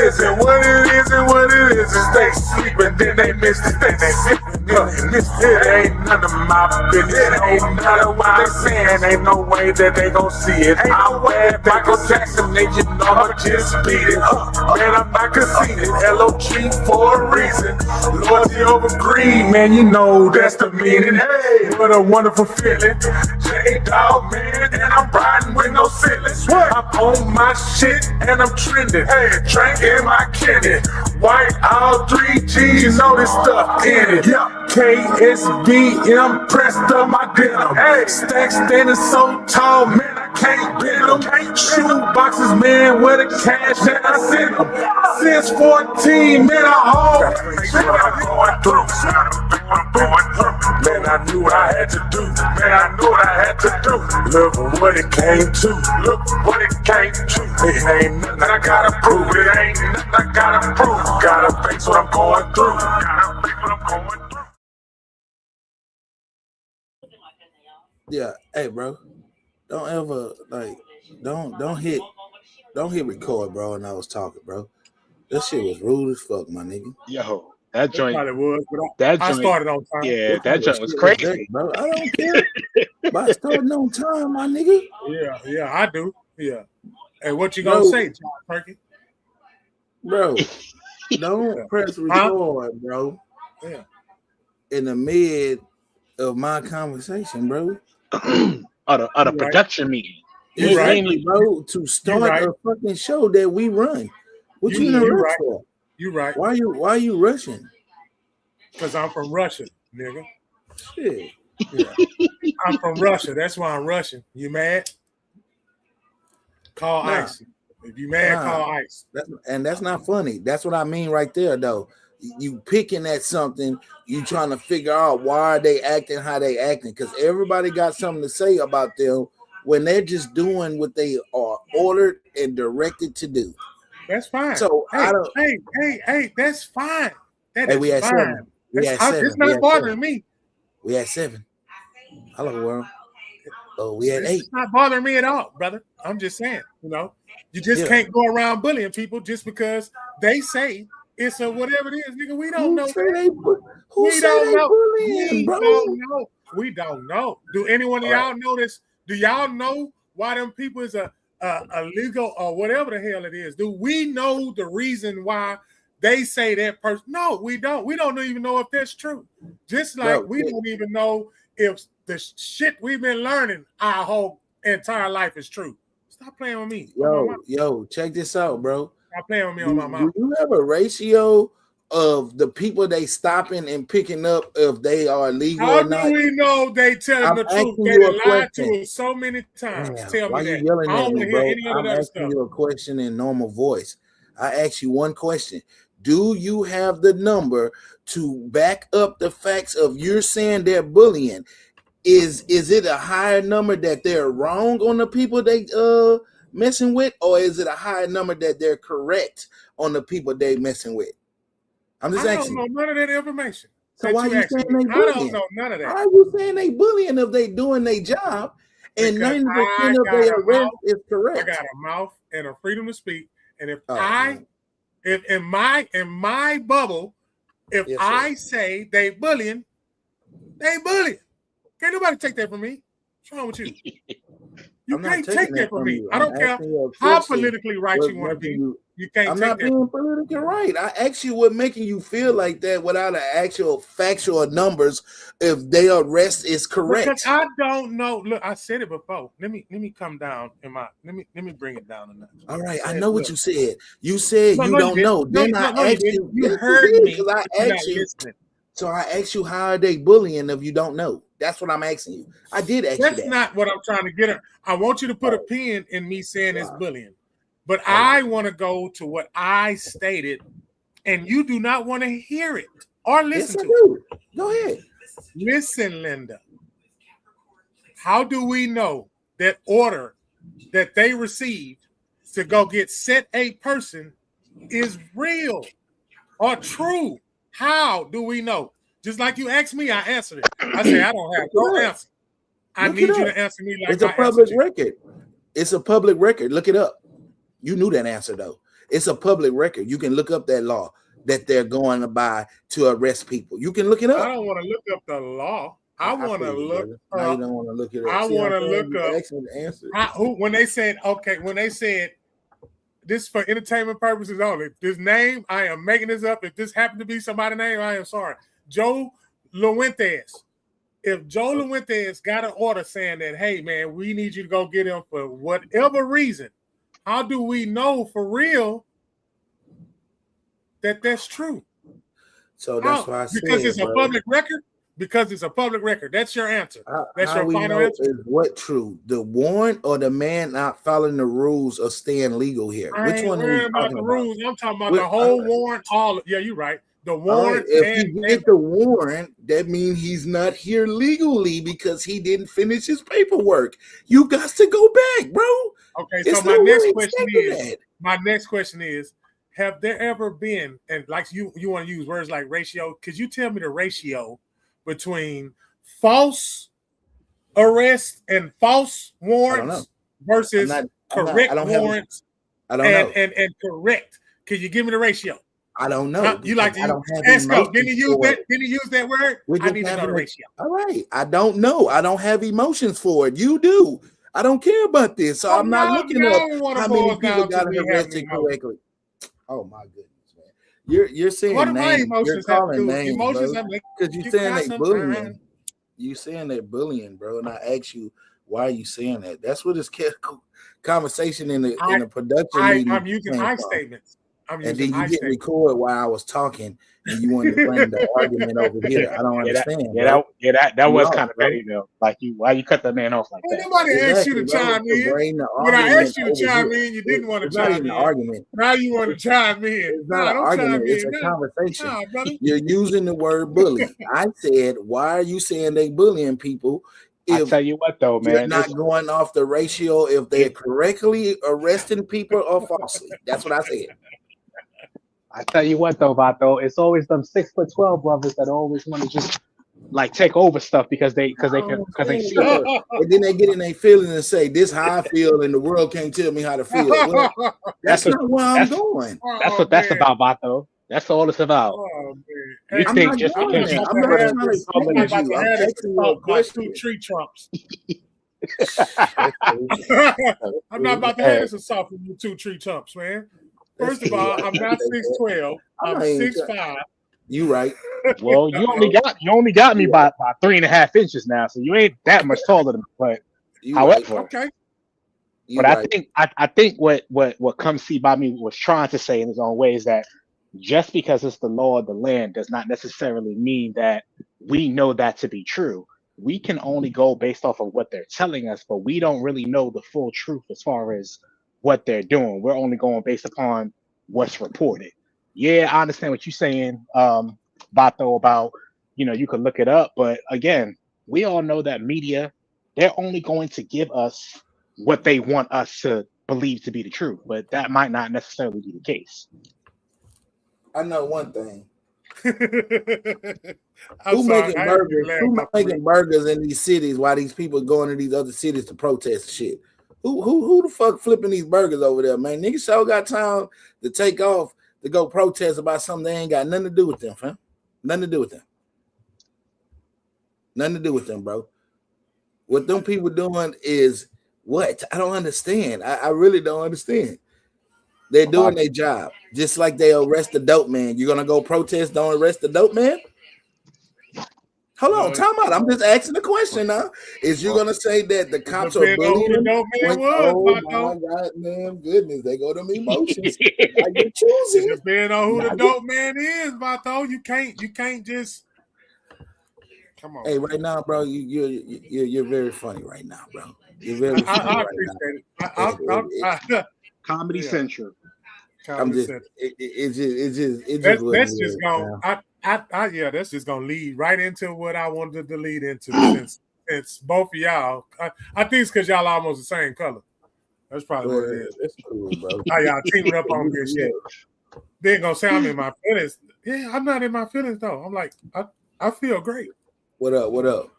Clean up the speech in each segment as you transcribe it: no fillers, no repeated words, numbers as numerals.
isn't. What it is and what it isn't. They sleeping, then they miss it. Then they sipping, then they miss it. It ain't none of my business. It ain't none of what they saying. Ain't no way that they gon' see it. I wear Michael Jackson, and you know I'ma just beat it. Man, I'm not conceited. LOG for a reason. Loyalty over greed, man, you know that's the meaning. Hey, what a wonderful feeling. J-Dog, man, and I'm riding with no ceilings. I'm on my shit and I'm trending. Hey, drinking my Kenny. White all 3G, you know this stuff in it. KSBM pressed up my denim. Hey, stack standing so tall, man, I can't bend them. Shoe boxes, man, where the cash that I send them. Since 14, man, I always make sure I'm going through. Man, I knew what I had to do. Man, I knew what I had to do. Look what it came to. Look what it came to. It ain't nothing I gotta prove. It ain't nothing I gotta prove. Gotta face what I'm going through. Gotta face what I'm going through. Yeah, hey, bro. Don't ever don't hit record, bro. And I was talking, bro. That shit was rude as fuck, my nigga. Yo, that joint. Probably was, but I started on time. Yeah, that joint was crazy, day, bro. I don't care. But starting on time, my nigga. Yeah, I do. Yeah. Hey, what you gonna say, John Perky? Bro, don't press record, bro. Yeah. In the mid of my conversation, bro. the production meeting. Exactly, bro. To start a fucking show that we run. What you in a rush for? You right. Why you rushing? Because I'm from Russia, nigga. Shit. Yeah. I'm from Russia. That's why I'm rushing. You mad? Call ICE. If you mad, call ICE. That's not funny. That's what I mean right there, though. You picking at something, you trying to figure out why they acting how they acting, because everybody got something to say about them when they're just doing what they are ordered and directed to do. That's fine. So hey, that's fine. That is we had fine. 7. We had 7. It's not bothering me. We had 7. Hello, world. Oh, we had 8. It's not bothering me at all, brother. I'm just saying, you just can't go around bullying people just because they say it's a whatever it is, nigga. We don't know. We don't know. Do anyone of y'all know this? Do y'all know why them people is a legal or whatever the hell it is? Do we know the reason why they say that person? No, we don't. We don't even know if that's true. Just like we don't even know if the shit we've been learning our whole entire life is true. Stop playing with me. Yo, check this out, bro. Stop playing with me on my mouth. Do you have a ratio of the people they stopping and picking up if they are legal or not? How do we know they telling the truth? They lied to us so many times. Tell me that. You yelling I don't at me, bro? I'm asking you a question in normal voice. I ask you one question. Do you have the number to back up the facts of you're saying they're bullying? Is it a higher number that they're wrong on the people they messing with, or is it a higher number that they're correct on the people they messing with? I'm just asking. I don't know none of that information. So why you saying they bullying? I don't know none of that. Why are you saying they bullying if they doing their job and 90% of their arrest is correct? I got a mouth and a freedom to speak, and if in my bubble, I say they bullying, they bullying. Can't nobody take that from me. What's wrong with you? You can't take that from me. I don't care how politically right you want to be. You can't I'm take not that. being politically right. I asked you what making you feel like that without an actual factual numbers if their arrest is correct. Because I don't know. Look, I said it before. Let me come down in my let me bring it down a notch. All right, I know what you said. You said you don't know. Then I asked you. You heard me because I asked you. So I asked you, how are they bullying if you don't know? That's what I'm asking you. I did ask you that. That's not what I'm trying to get at. I want you to put a pin in me saying it's bullying. But I want to go to what I stated, and you do not want to hear it or listen to it. Go ahead. Listen, Linda. How do we know that order that they received to go get set a person is real or true? How do we know? Just like you asked me, I answered it. I say I don't have no answer. I need you to answer me like it's a public record. It's a public record. Look it up. You knew that answer though. It's a public record. You can look up that law that they're going by to arrest people. You can look it up. I don't want to look up the law. I want to look up. Now you don't want to look it up. I want to look up. The answer. When they said this is for entertainment purposes only. This name, I am making this up. If this happened to be somebody's name, I am sorry. Joe Luentes. If Joe Luentes got an order saying that, hey, man, we need you to go get him for whatever reason, how do we know for real that that's true? So that's why I said, because it's a public record. Because it's a public record. That's your answer. That's your final answer. Is what true? The warrant or the man not following the rules of staying legal here? Which one are you talking about? Rules. I'm talking about the whole warrant. Yeah, you're right. The warrant. If you get the warrant, that means he's not here legally because he didn't finish his paperwork. You got to go back, bro. Okay, so my next question is, have there ever been, and like you want to use words like ratio? Could you tell me the ratio between false arrests and false warrants versus correct warrants? I don't know. And correct. Can you give me the ratio? I don't know. You like to use ESCO. Didn't he use that word? I need to know the ratio. All right. I don't know. I don't have emotions for it. You do. I don't care about this. So I'm not looking up how many people got arrested correctly. Oh my goodness, man. You're saying what names. Emotions you're calling names, emotions, because you're saying they bullying. You saying they're bullying, bro. And I ask you, why are you saying that? That's what this conversation in the production meeting. I'm using I statements. And then you didn't record while I was talking, and you wanted to bring the argument over here. I don't understand. That was kind of petty though. Like why you cut the man off like that? Nobody asked you to chime in. When I asked you to chime in, you didn't want to chime in. Argument. Now you want to chime in. It's not an argument. It's a conversation. You're using the word bully. I said, why are you saying they bullying people? I tell you what, though, man, you're not going off the ratio if they're correctly arresting people or falsely. That's what I said. I tell you what, though, Vato, it's always them 6'12" brothers that always want to just like take over stuff because they see it. And then they get in their feelings and say, "This how I feel, and the world can't tell me how to feel." Well, that's not where I'm going. That's what that's about, Vato. That's all it's about. You think just because you I'm not trying to asking you a question. Tree trumps. I'm not about to have this assault from you 2 tree trumps, man. First of all, I'm not 6'12". I'm 6'5". You right. Well, you only got me by 3.5 inches now, so you ain't that much taller than me. But however, okay. But I think what Come See By Me was trying to say in his own way is that just because it's the law of the land does not necessarily mean that we know that to be true. We can only go based off of what they're telling us, but we don't really know the full truth as far as what they're doing. We're only going based upon what's reported. Yeah, I understand what you're saying, Vato, about, you can look it up. But again, we all know that media, they're only going to give us what they want us to believe to be the truth. But that might not necessarily be the case. I know one thing. Who making burgers in these cities while these people going to these other cities to protest shit? Who the fuck flipping these burgers over there, man? Niggas sure got time to take off to go protest about something they ain't got nothing to do with them, fam. Nothing to do with them. Nothing to do with them, bro. What them people doing is what? I don't understand. I really don't understand. They're doing their job. Just like they arrest the dope man. You're gonna go protest, don't arrest the dope man? Hold on, time out. I'm just asking the question now. Is you gonna say that the cops are bullying him? Oh my God, man, goodness, they go to me emotions. Are you choosing? Depending on who the dope man is, Vato, you can't just come on. Hey, right now, bro, you're very funny right now, bro. You're very funny. I appreciate it. Comedy Central. That's just gonna. That's just gonna lead right into what I wanted to lead into since both of y'all. I think it's because y'all almost the same color. That's probably what it is. That's cool, bro. How y'all teaming up on this shit? They ain't gonna say I'm in my feelings. Yeah, I'm not in my feelings though. I'm like, I feel great. What up?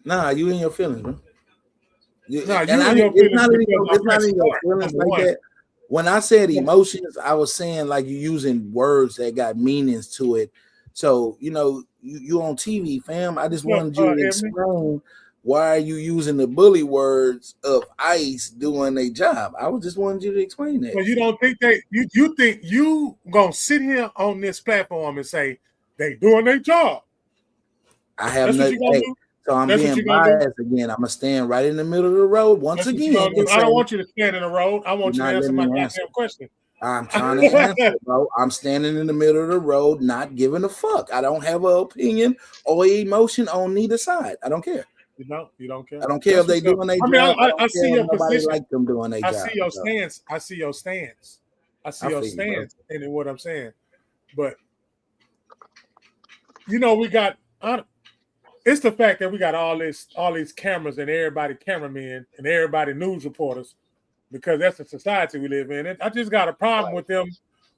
Nah, you in your feelings, bro. It's not in your feelings like that. When I said emotions, I was saying like you using words that got meanings to it. So you on TV, fam. I just wanted you to explain why are you using the bully words of ICE doing their job. I was just wanted you to explain that. So you don't think you think you gonna sit here on this platform and say they doing their job? I have nothing. So I'm being biased again. I'm gonna stand right in the middle of the road once again. I don't want you to stand in the road. I want you to answer my goddamn question. I'm trying to answer, bro. I'm standing in the middle of the road, not giving a fuck. I don't have an opinion or emotion on neither side. I don't care. You don't care. I don't care if they doing their job. I see your position. Like them doing their job. I see your stance. I see your stance. And what I'm saying. But we got. It's the fact that we got all these cameras and everybody cameramen and everybody news reporters, because that's the society we live in. I just got a problem with them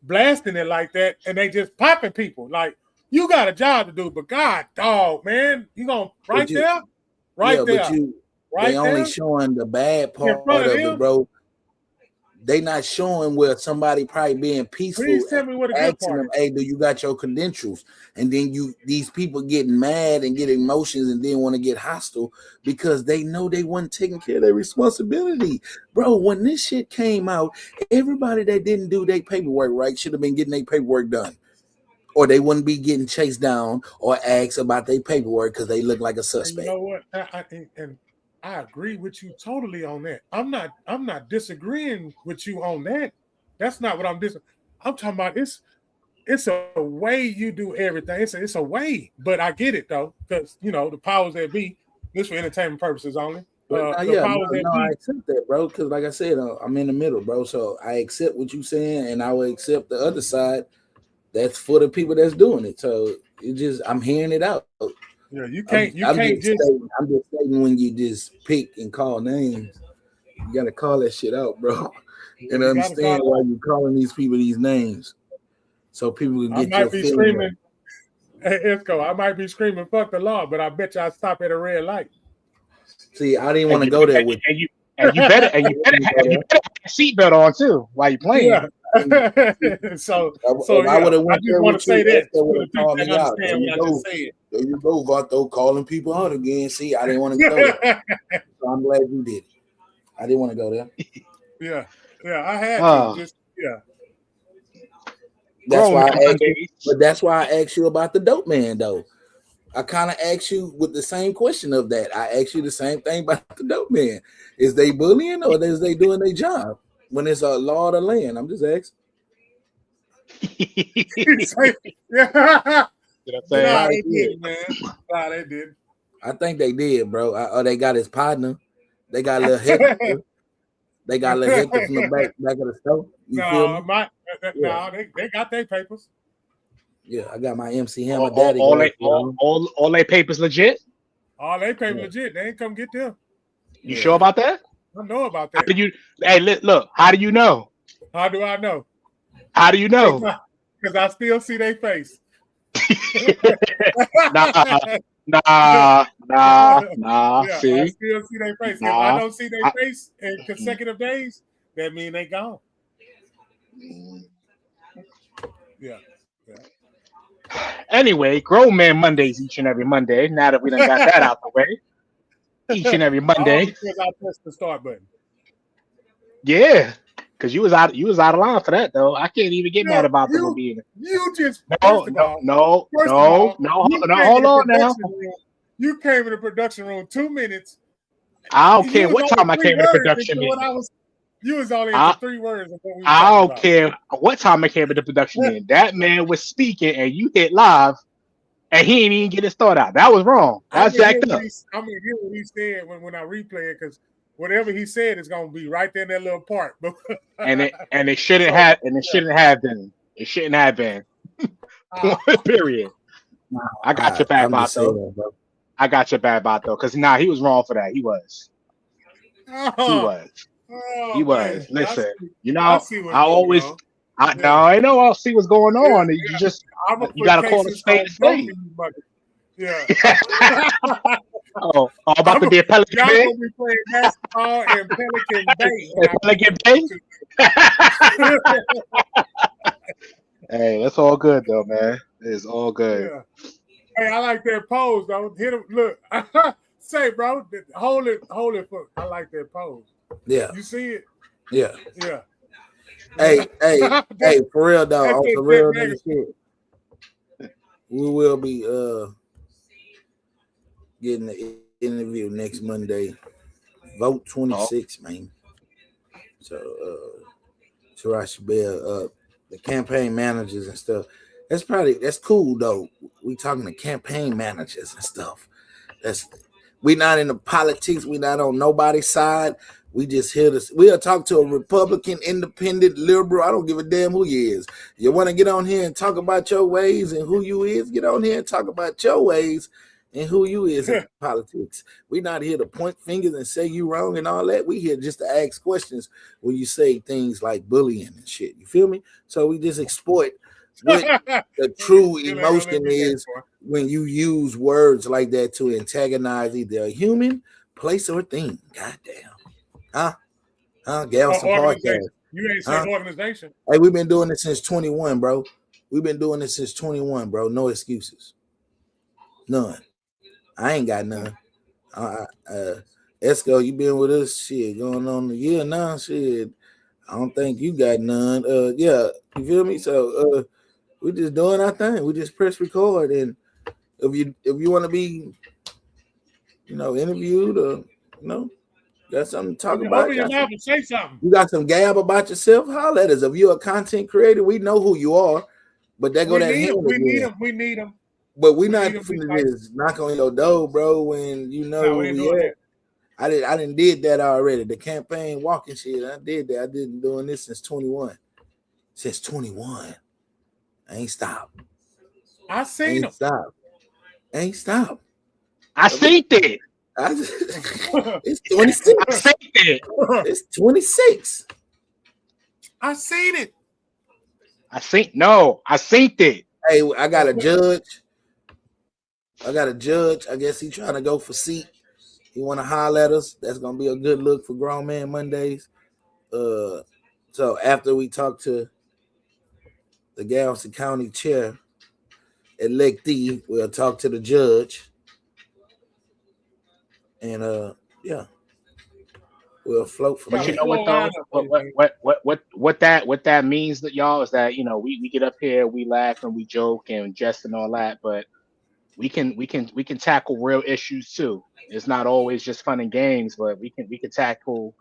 blasting it like that, and they just popping people. Like, you got a job to do, but God, dog, man, you gonna there. They only showing the bad part of it, bro. They not showing where somebody probably being peaceful. Please tell me what a good part. Them, hey, do you got your credentials? And then these people getting mad and get emotions and then want to get hostile because they know they weren't taking care of their responsibility. Bro, when this shit came out, everybody that didn't do their paperwork right should have been getting their paperwork done. Or they wouldn't be getting chased down or asked about their paperwork because they look like a suspect. And you know what? I agree with you totally on that. I'm not disagreeing with you on that. That's not what I'm disagreeing. I'm talking about it's a way you do everything. It's a way, but I get it though, because the powers that be. This for entertainment purposes only. I accept that, bro. Because like I said, I'm in the middle, bro. So I accept what you're saying, and I will accept the other side. That's for the people that's doing it. So I'm hearing it out. Yeah, I'm just stating when you just pick and call names, you gotta call that shit out, bro, and understand why you're calling these people these names, so people can get your feeling. Hey, Isco, I might be screaming "fuck the law," but I bet you I stop at a red light. See, I didn't want to go there with you. And you better have your seatbelt on too while you're playing. Yeah. so I would have went there with you. There you go, Vato, calling people out again. See, I didn't want to go there. So I'm glad you did it. I didn't want to go there. Yeah, I had to. That's why I asked you about the dope man, though. I kind of asked you with the same question of that. I asked you the same thing about the dope man. Is they bullying or is they doing their job? When it's a law of the land, I'm just asking. They did, man. Nah, they did. I think they did, bro. They got his partner. They got a little Hector. They got a little Hector from the back of the store. They got their papers. Yeah, I got my MC Hammer daddy. All their papers legit? All their papers legit. They ain't come get them. You sure about that? I know about that. Look, how do you know? How do I know? How do you know? Because I still see their face. Nah. Yeah, see? I still see their face. If I don't see their face in consecutive days, that means they gone. Yeah. Anyway, Grown Man Mondays each and every Monday. Now that we done got that out the way. Each and every Monday. Because I pressed the start button. Yeah, because you was out of line for that though. I can't even get mad about them being. You just no. Hold on now. You came in the production room 2 minutes. I don't care what time I came in the production room. You was only into 3 words of what we I don't care what time I came in the production room. That man was speaking and you hit live. And he ain't even get his thought out. That was wrong. That's jacked up. I'm gonna hear what he said when I replay it, because whatever he said is gonna be right there in that little part. and it shouldn't have been. It shouldn't have been. Period. I got your bad bot though. I got your bad bot though, because he was wrong for that. He was. He was. Listen, I know I'll see what's going on. Yeah. You just you gotta call it spade a spade. Yeah. Oh, about to be a Pelican Y'all Bay? gonna be playing basketball in Pelican Bay. Pelican Bay? Hey, that's all good though, man. It's all good. Yeah. Hey, I like that pose though. Hit him. Look, say, bro, hold it. I like that pose. Yeah. You see it? Yeah. Yeah. Hey, for real though, on the real nigga shit. We will be getting the interview next Monday. Vote 26, man. So Tarashi Bell, the campaign managers and stuff. That's cool though. We talking to campaign managers and stuff. We not in the politics, we not on nobody's side. We just here to we'll talk to a Republican, independent, liberal. I don't give a damn who you is. You want to get on here and talk about your ways and who you is, get on here and talk about your ways and who you is in politics. We're not here to point fingers and say you wrong and all that. We here just to ask questions when you say things like bullying and shit. You feel me? So we just exploit what the true emotion is when you use words like that to antagonize either a human, place, or thing. Goddamn. Galveston Podcast. You ain't saying organization. Hey, we've been doing this since 21, bro. No excuses. None. I ain't got none. Esco, you been with us shit going on a year now. Shit. I don't think you got none. Yeah, you feel me? So we just doing our thing. We just press record, and if you want to be, interviewed or got something to talk about. Open your mouth and say something. You got some gab about yourself? Holler at us. If you're a content creator, we know who you are. But we need them. But we're not finna just knock on your door, bro. When you know who we at. I didn't did that already. The campaign walking shit. I did that. I been doing this since 21. Since 21. I ain't stopped. I seen them. Ain't stop. I seen it. It's 26. I seen it. It's 26. I seen it. I seen it. Hey, I got a judge. I guess he trying to go for seat. He want to holler at us. That's gonna be a good look for Grown Man Mondays. So after we talk to the Galveston County Chair electee, we'll talk to the judge. And we'll float from there. But you know what though? What that means that y'all is that we get up here, we laugh and we joke and jest and all that, but we can tackle real issues too. It's not always just fun and games, but we can tackle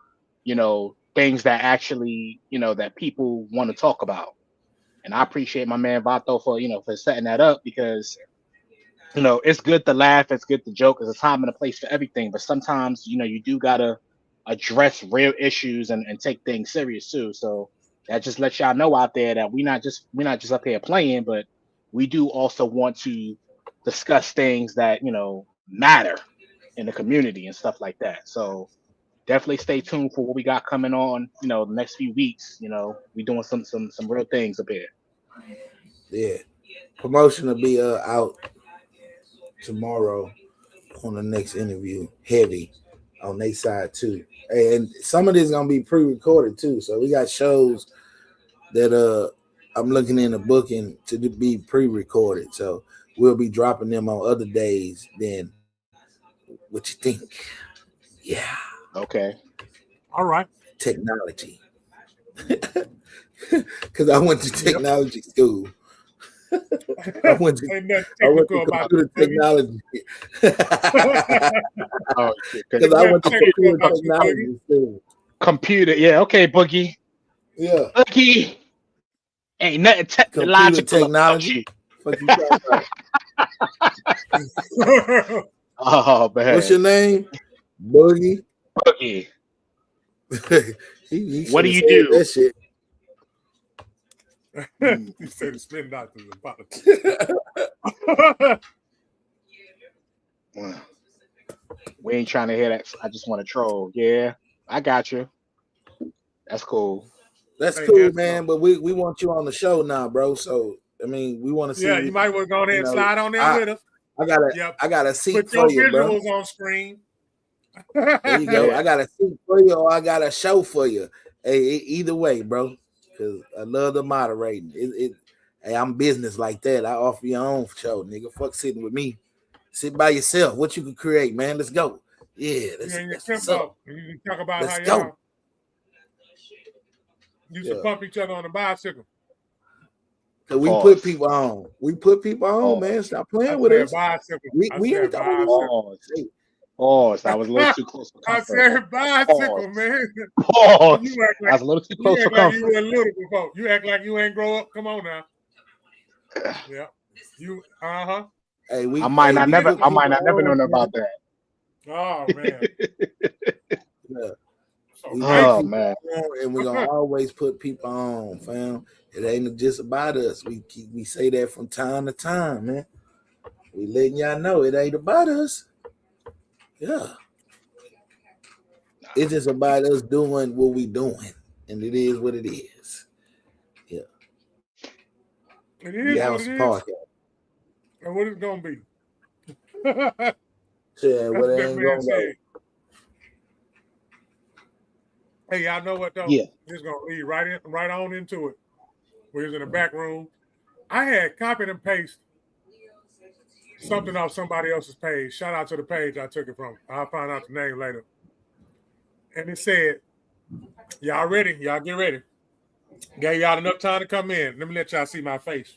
things that actually that people want to talk about. And I appreciate my man Vato for setting that up, because it's good to laugh, it's good to joke, there's a time and a place for everything, but sometimes you do gotta address real issues and take things serious too. So that just lets y'all know out there that we're not just up here playing, but we do also want to discuss things that matter in the community and stuff like that. So definitely stay tuned for what we got coming on the next few weeks. We doing some real things up here. Yeah, promotion will be out tomorrow on the next interview, heavy on their side too. And some of this is gonna be pre-recorded too. So we got shows that I'm looking into booking to be pre-recorded. So we'll be dropping them on other days than what you think. Yeah. Okay. All right. Technology. Because I went to technology school. I went to computer technology. Because I went to computer technology school. Computer, yeah, okay, Boogie. Yeah. Boogie. Ain't nothing technological technology. Fuck you talking about? Oh man. What's your name? Boogie. Boogie. he what do you do? That shit. You said the spin doctors in politics. We ain't trying to hear that. I just want to troll. Yeah, I got you. That's cool. That's cool, man. But we want you on the show now, bro. So I mean, we want to see. Yeah, you might want to go ahead and slide on there with us. I got a seat Put for your you, bro. visuals on screen. There you go. I got a seat for you, or I got a show for you. Hey, either way, bro. Because I love the moderating. Hey, I'm business like that. I offer your own show, nigga. Fuck sitting with me. Sit by yourself. What you can create, man. Let's go. Yeah, that's what's up. You talk about Let's how go. y'all used to pump each other on the bicycle. So we put people on. We put people on, man. Stop playing with us. Bicycle. We ain't Pause. That was a little too close for comfort. I said bicycle, man. Pause. You act like, I was a little too close for comfort. You were little before. You act like you ain't grow up. Come on now. Yeah. You Hey, I might not never know about that. Oh man. Yeah. Oh man. And we're gonna always put people on, fam. It ain't just about us. We say that from time to time, man. We letting y'all know it ain't about us. Yeah. It's just about us doing what we doing. And it is what it is. Yeah. It is what it is. Podcast. And what it's gonna be. Yeah, what it ain't gonna go. Hey, y'all know what though? Yeah. Just gonna lead right on into it. We was in the back room. I had copied and pasted something off somebody else's page. Shout out to the page I took it from. I'll find out the name later. And it said, y'all ready? Y'all get ready. Gave y'all enough time to come in. Let me let y'all see my face.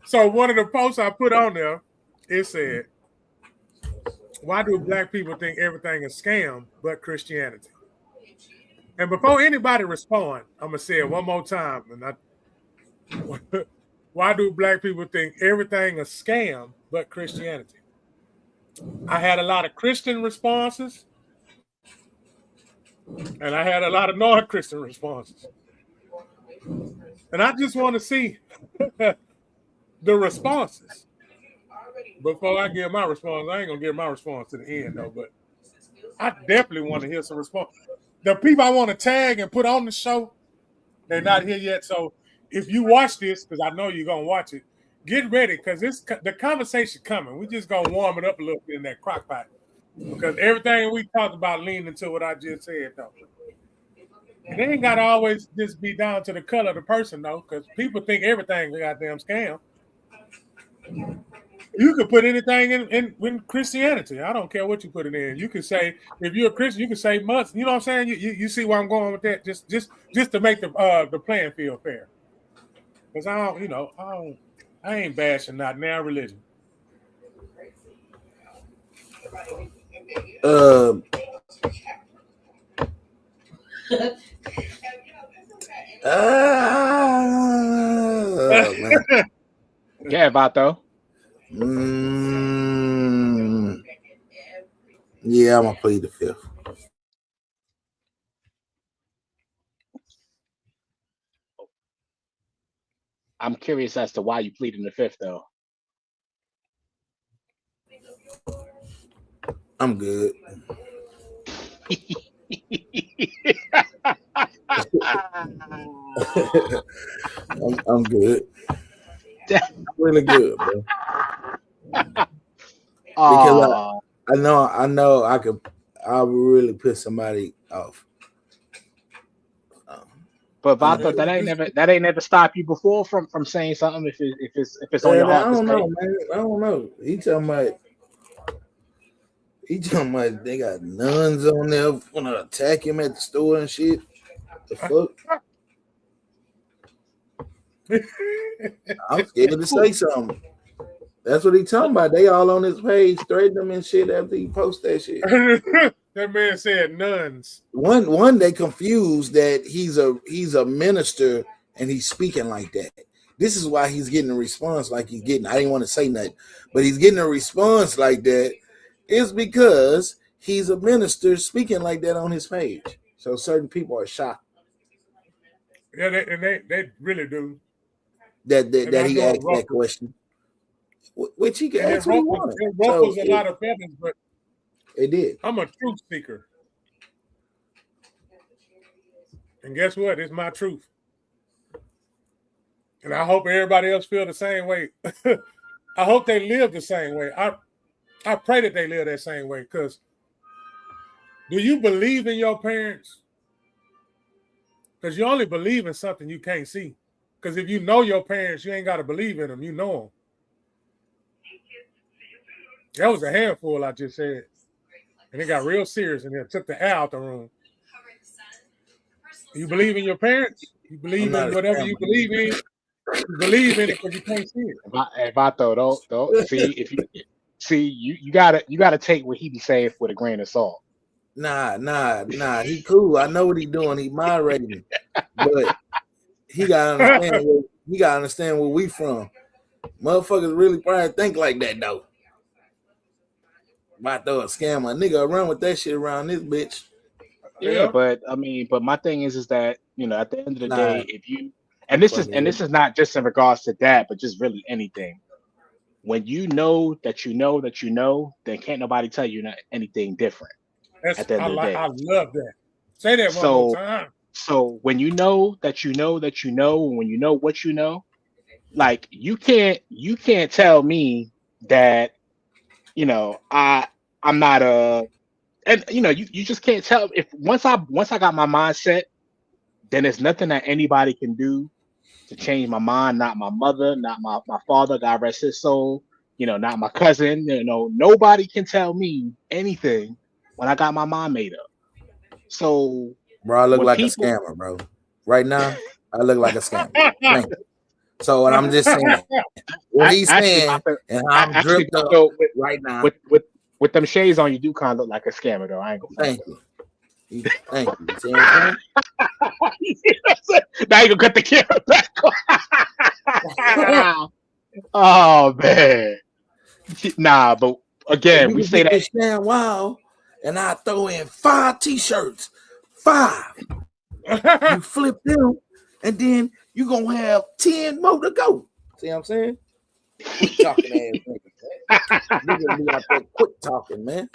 So one of the posts I put on there, it said, why do black people think everything is scam but Christianity? And before anybody respond, I'm going to say it one more time. Why do black people think everything is scam but Christianity? I had a lot of Christian responses, and I had a lot of non-Christian responses. And I just want to see the responses. Before I give my response, I ain't going to give my response to the end, though, but I definitely want to hear some response. The people I want to tag and put on the show, they're not here yet. So if you watch this, because I know you're going to watch it, get ready, because the conversation coming. We just going to warm it up a little bit in that crock pot. Because everything we talked about leaned into what I just said, though. And it ain't got to always just be down to the color of the person, though, because people think everything's a goddamn scam. You could put anything in Christianity. I don't care what you put it in. You could say, if you're a Christian, you could say months. You know what I'm saying? You see where I'm going with that? Just to make the playing field fair. Because I ain't bashing not now religion. Man. Yeah, Vato. Yeah, I'm gonna plead the fifth. I'm curious as to why you plead in the fifth, though. I'm good. I'm good. I'm really good, bro. Because I know I would really piss somebody off. But Vato, that ain't never stopped you before from saying something if it's on your heart. I don't know, man. I don't know. He talking about they got nuns on there gonna attack him at the store and shit. The fuck? I'm scared to say something. That's what he talking about. They all on his page, threatening him and shit after he post that shit. That man said nuns. One they confused that he's a minister and he's speaking like that. This is why he's getting a response like he's getting. I didn't want to say nothing, but he's getting a response like that. It's because he's a minister speaking like that on his page. So certain people are shocked. Yeah, they really do. That he asked that question. Which he can ask what he wanted. It ruffles a lot of feathers, but it did. I'm a truth seeker. And guess what? It's my truth. And I hope everybody else feel the same way. I hope they live the same way. I pray that they live that same way. Because do you believe in your parents? Because you only believe in something you can't see. Because if you know your parents, you ain't got to believe in them. You know them. That was a handful I just said. And it got real serious and then took the air out the room. You believe in your parents? You believe in whatever you believe in? You believe in it because you can't see it. If I throw don't see if you see you gotta take what he be saying with a grain of salt. Nah. He cool. I know what he doing. He moderating me, but he gotta understand where we from. Motherfuckers really probably think like that though. Might throw a scam a nigga run with that shit around this bitch. Yeah, but I mean, but my thing is that at the end of the day, if you this is not just in regards to that, but just really anything. When you know that you know that you know, then can't nobody tell you anything different. At the end of the day, I love that. Say that one more time. So when you know that you know that you know, when you know what you know, like you can't tell me that I'm not and you just can't tell. If once I got my mindset, then there's nothing that anybody can do to change my mind. Not my mother, not my father, God rest his soul, not my cousin, nobody can tell me anything when I got my mind made up. So bro, I look like a scammer, bro. Right now, I look like a scammer. Thank you. So what I'm just saying, what he's saying, and I'm dripped up right now. With them shades on, you do kind of look like a scammer, though. I ain't gonna Thank you. Thank you. See what I'm saying? Now you gonna cut the camera back on. Oh man. Nah, but again, we say that. Wow, and I throw in 5 t-shirts. 5. You flip them, and then you gonna have 10 more to go. See what I'm saying? Quit talking, ass nigga. Quit talking, man.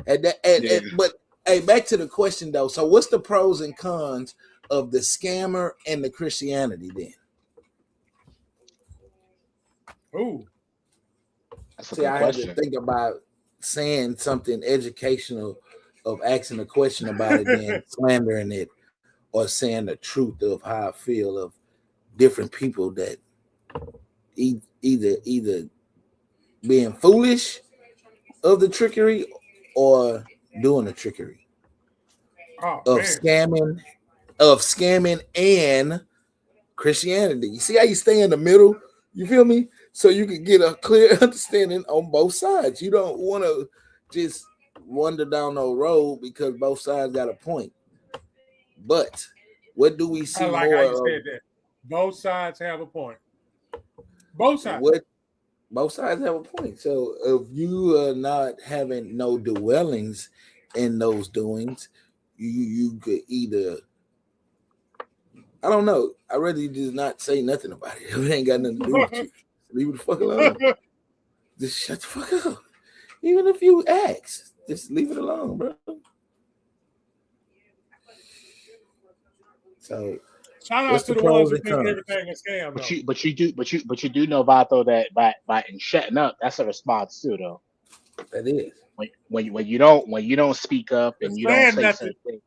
But hey, back to the question though. So, what's the pros and cons of the scammer and the Christianity then? Ooh, I had to think about saying something educational, of asking a question about it, then slandering it, or saying the truth of how I feel of different people that either being foolish of the trickery or doing the trickery of scamming and Christianity. You see how you stay in the middle? You feel me? So you can get a clear understanding on both sides. You don't want to just wander down the road because both sides got a point. But what do we see I like more how you of? said that. Both sides have a point. Both sides. Both sides have a point. So if you are not having no dwellings in those doings, you could either, I don't know. I'd rather you just not say nothing about it. It ain't got nothing to do with you. Leave it the fuck alone. Just shut the fuck up. Even if you ask, just leave it alone, bro. So shout out to the ones who think everything is scam. But you do know, Vato, that by shutting up, that's a response too, though. That is when you don't speak up and you don't say something.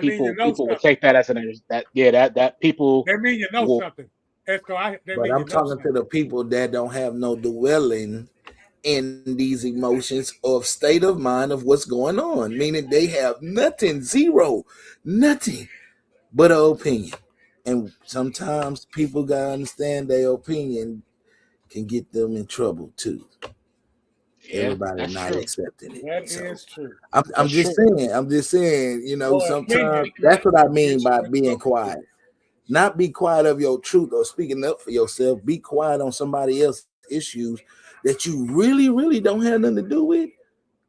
People will take that as that people. That mean you know something. But I'm talking to the people that don't have no dwelling in these emotions of state of mind of what's going on, meaning they have nothing but an opinion. And sometimes people gotta understand their opinion can get them in trouble too. Everybody not true. Accepting it. That is true. I'm just saying, sometimes that's what I mean by being quiet. Not be quiet of your truth or speaking up for yourself. Be quiet on somebody else's issues that you really, really don't have nothing to do with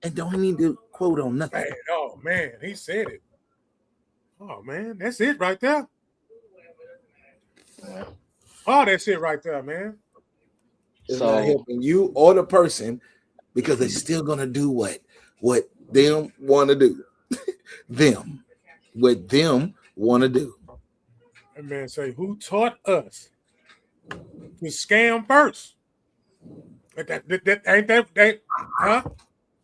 and don't need to quote on nothing. Man, oh man, he said it. Oh man, that's it right there. Oh, that's it right there, man. It's not helping you or the person because they're still gonna do what them want to do. What them want to do. That man say, who taught us to scam first? That ain't that, huh?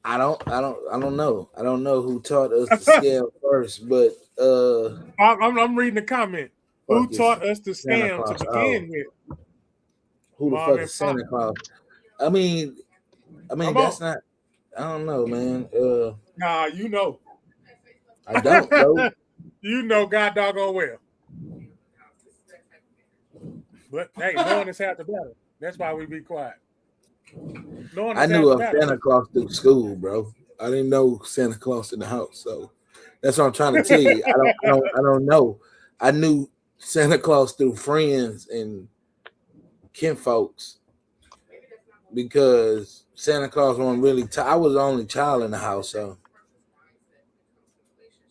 I don't know. I don't know who taught us to scam first, but I'm reading the comment. Who taught us to scam to begin with? Who the fuck is Santa Claus? I mean that's not. I don't know, man. Nah, you know. I don't, bro. You know, God doggone well. But hey, knowing is half the battle. That's why we be quiet. I knew of Santa Claus through school, bro. I didn't know Santa Claus in the house, so that's what I'm trying to tell you. I don't know. I knew Santa Claus through friends and kinfolks because Santa Claus wasn't really. I was the only child in the house, so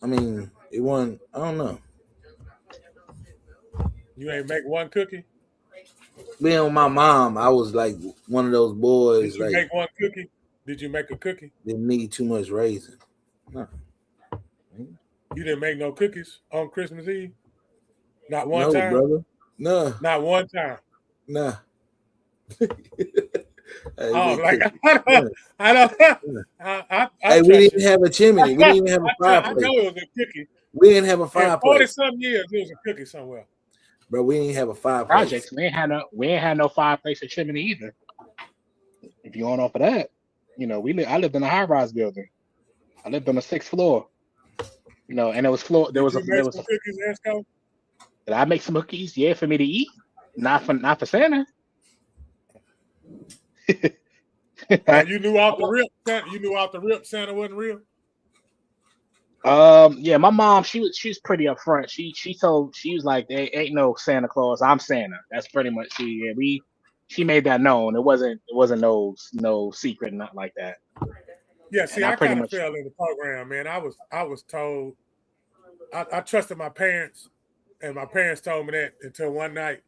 I mean, it wasn't. I don't know. You ain't make one cookie? Being with my mom, I was like one of those boys. Did you make one cookie? Did you make a cookie? Didn't need too much raisin. No. You didn't make no cookies on Christmas Eve? Not one time? Brother. No. Not one time? Nah. I don't. Hey, we didn't have a chimney. We didn't even have a fireplace. I know it was a cookie. We didn't have a fireplace. 40-some years, it was a cookie somewhere. Bro, we didn't have a fireplace. Projects. We ain't had no fireplace or chimney either. If you on off of that, you know, I lived in a high-rise building. I lived on the 6th floor. You know, and there was cookies, Esco? Did I make some cookies? Yeah, for me to eat. Not for Santa. You knew out the rip Santa wasn't real? Yeah, my mom, she's pretty upfront. She was like, there ain't no Santa Claus, I'm Santa. That's pretty much she made that known. It wasn't no secret, not like that. Yeah, see, I kind of fell in the program, man. I was told I trusted my parents, and my parents told me that until one night.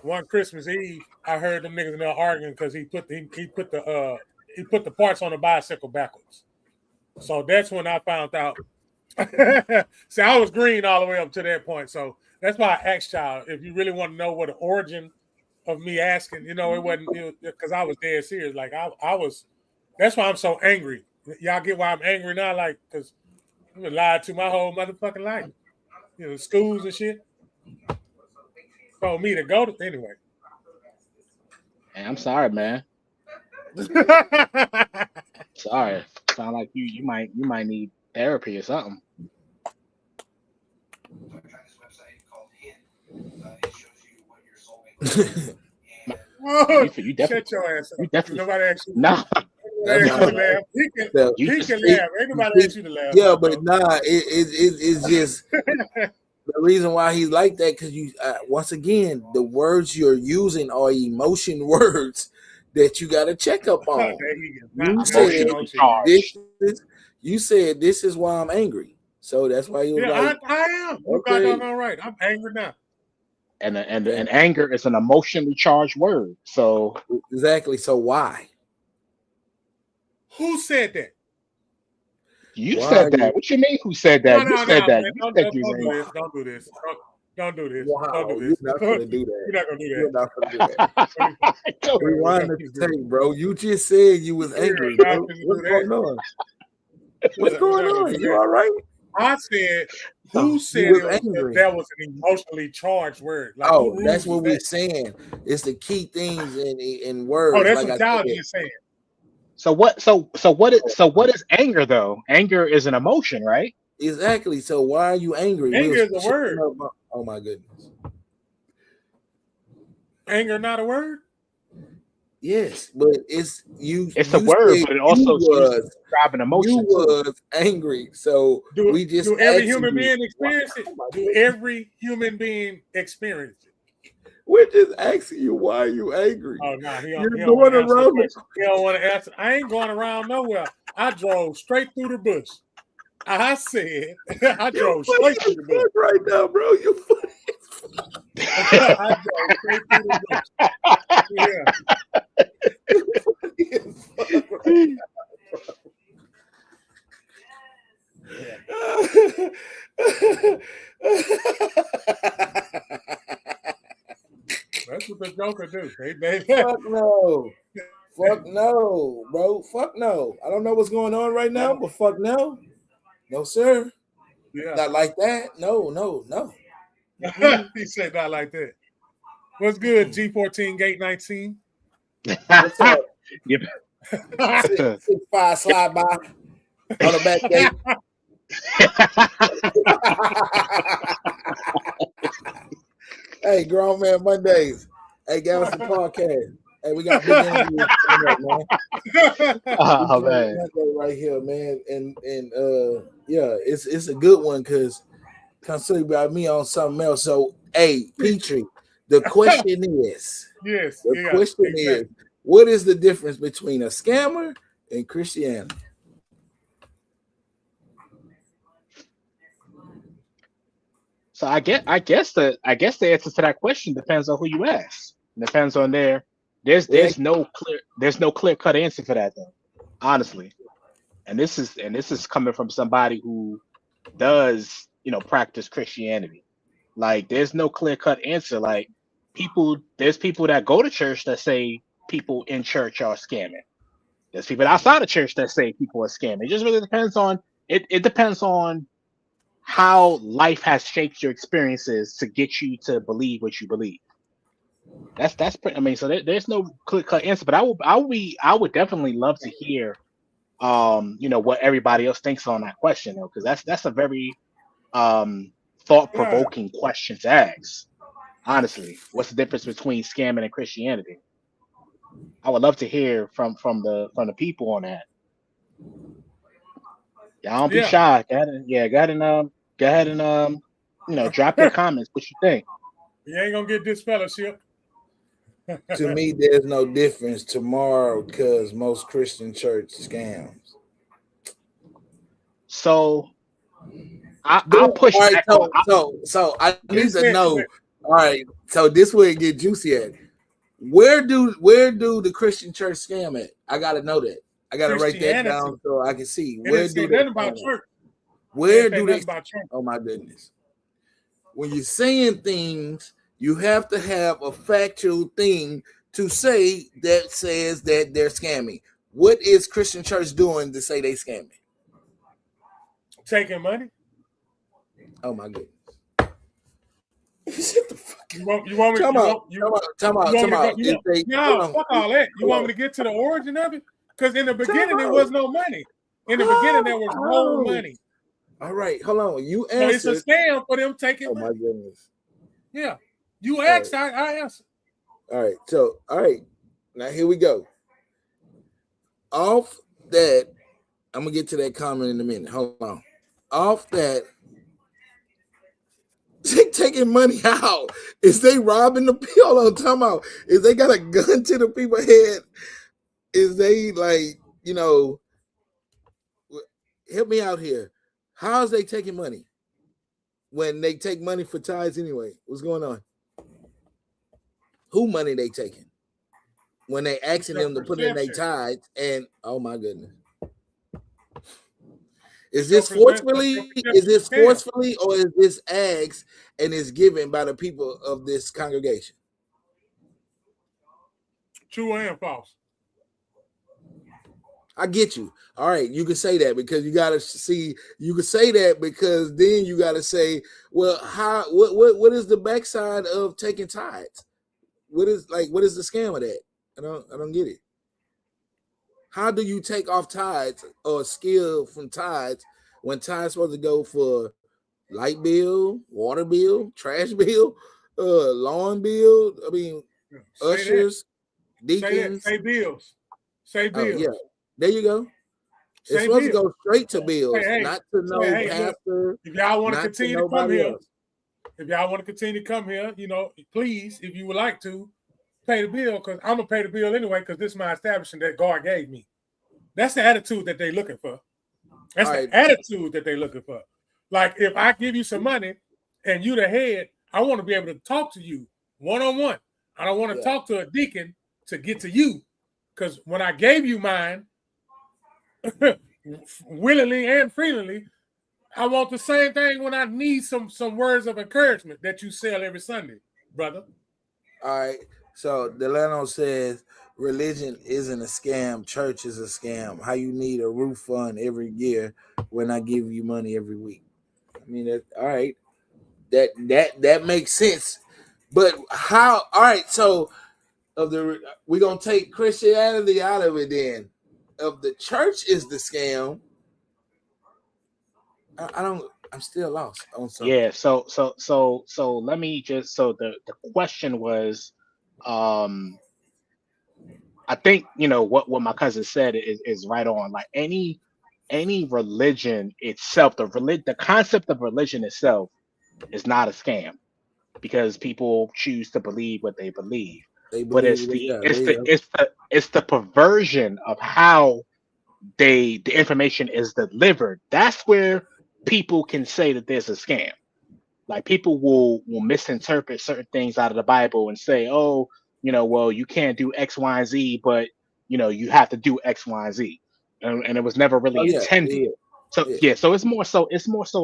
One Christmas Eve, I heard them niggas in there arguing because he put the parts on the bicycle backwards. So that's when I found out. See, I was green all the way up to that point. So that's why I asked y'all if you really want to know what the origin of me asking. You know, it wasn't because I was dead serious. Like I was. That's why I'm so angry. Y'all get why I'm angry now? Like because I've been lied to my whole motherfucking life. You know, schools and shit. Told me to go to anyway. Hey, I'm sorry, man. Sorry. Sound like you might need therapy or something. You shut your ass up. You definitely. Nobody asked you. No. He can laugh. Ain't nobody asked you to laugh. Yeah, but nah, it's just the reason why he's like that because you once again the words you're using are emotion words that you got to check up on. You said this is why I'm angry, so that's why you. Yeah, like, I am. You got that all right. I'm angry now. And anger is an emotionally charged word. So exactly. So why? Who said that? You said that. What you mean? Who said that? You said that. Don't do this. Don't do this. Wow, don't do this. You're not going to do that. You're not going to do that. You're not going to do that. Rewind the tape, bro. You just said you was angry, bro. What's going on? What's going on? You all right? I said, who said that was an emotionally charged word? Like, that's what we're saying. It's the key things in words. Oh, that's what y'all just saying. So what is anger though? Anger is an emotion, right? Exactly. So why are you angry? Anger is a word. Oh my goodness. Anger not a word? Yes, but it's you. It's a word, but it also describes an emotion. You was angry, so do every human being experience it? Do every human being experience it? We're just asking you why are you angry? Oh no, he don't want to answer. I ain't going around nowhere. I drove straight through the bush. I said I drove straight through the bush. Right now, bro. You funny. I drove straight through the bush. Yeah. That's what the Joker do. Fuck no. Fuck no, bro. Fuck no. I don't know what's going on right now, but fuck no. No, sir. Yeah. Not like that. No. He said not like that. What's good, G14 Gate 19? What's up? Yep. 6'5" slide by on the back gate. Hey, Grown Man Mondays. Hey, Galaxy Podcast. Hey, we got big interviews coming up, man. Oh man, right here, man, and yeah, it's a good one because consider about me on something else. So, hey, Petrie, the question is, yes, the question is, what is the difference between a scammer and Christianity? So I guess the answer to that question depends on who you ask. It depends on there's no clear cut answer for that though, honestly. And this is coming from somebody who does practice Christianity. Like there's no clear cut answer. Like there's people that go to church that say people in church are scamming. There's people outside of church that say people are scamming. It just really depends on it depends on how life has shaped your experiences to get you to believe what you believe. That's pretty. I mean, so there's no clear cut answer, but I would definitely love to hear, what everybody else thinks on that question, though, because that's a very thought provoking question to ask. Honestly, what's the difference between scamming and Christianity? I would love to hear from the people on that. Y'all don't be shy. Go ahead and drop your comments. What you think? You ain't gonna get this fellowship. To me, there's no difference tomorrow because most Christian church scams. So I'll push back. So I need to know. All right, so this way it get juicy at. Where do the Christian church scam at? I gotta know that. I gotta write that down so I can see. Where do they about church? Where do they? Oh my goodness! When you're saying things, you have to have a factual thing to say that says that they're scamming. What is Christian church doing to say they scamming? Taking money. Oh my goodness! Shut the fuck. You want me? Come out. No, fuck all that. You want me to get to the origin of it? Because in the beginning there was no money. In the beginning there was no money. All right, hold on. You answered. So it's a scam for them taking money. Oh my goodness. Yeah. You asked, right. I answered. All right. So, all right. Now here we go. Off that, I'm gonna get to that comment in a minute. Hold on. Off that, taking money out. Is they robbing the people? I'm talking about. Is they got a gun to the people's head? Is they help me out here. How is they taking money when they take money for tithes anyway? What's going on? Who money they taking when they asking them to put in their tithes? And oh my goodness, is this forcefully? Is this forcefully, or is this asked and is given by the people of this congregation? True and false. I get you. All right, you can say that because you got to see. You can say that because then you got to say, well, how? What is the backside of taking tithes? What is the scam of that? I don't get it. How do you take off tithes or skill from tithes when tithes supposed to go for light bill, water bill, trash bill, lawn bill? I mean, ushers, deacons, say bills. Say bills. Yeah. There you go. It's supposed to go straight to bills, not to no pastor. If y'all want to continue to come here, please, if you would like to, pay the bill, because I'm gonna pay the bill anyway, because this is my establishment that God gave me. That's the attitude that they're looking for. That's the attitude that they're looking for. Like if I give you some money and you the head, I want to be able to talk to you one-on-one. I don't want to talk to a deacon to get to you, because when I gave you mine, willingly and freely, I want the same thing when I need some words of encouragement that you sell every Sunday, brother. All right. So Delano says religion isn't a scam. Church is a scam. How you need a roof fund every year when I give you money every week? I mean, all right. That makes sense. But how? All right. So we're gonna take Christianity out of it. Then, of the church is the scam. I don't. I'm still lost on something. Yeah. So let me just. So the question was, um, I think what my cousin said is right on. Like any religion itself, the concept of religion itself is not a scam because people choose to believe what they believe. They But believe it. Yeah, it's the perversion of how the information is delivered. That's where people can say that there's a scam. Like people will misinterpret certain things out of the Bible and say, oh, well, you can't do X, Y, and Z, but you have to do X, Y, and Z, and it was never Oh really yeah, intended. yeah, So yeah. yeah, so it's more so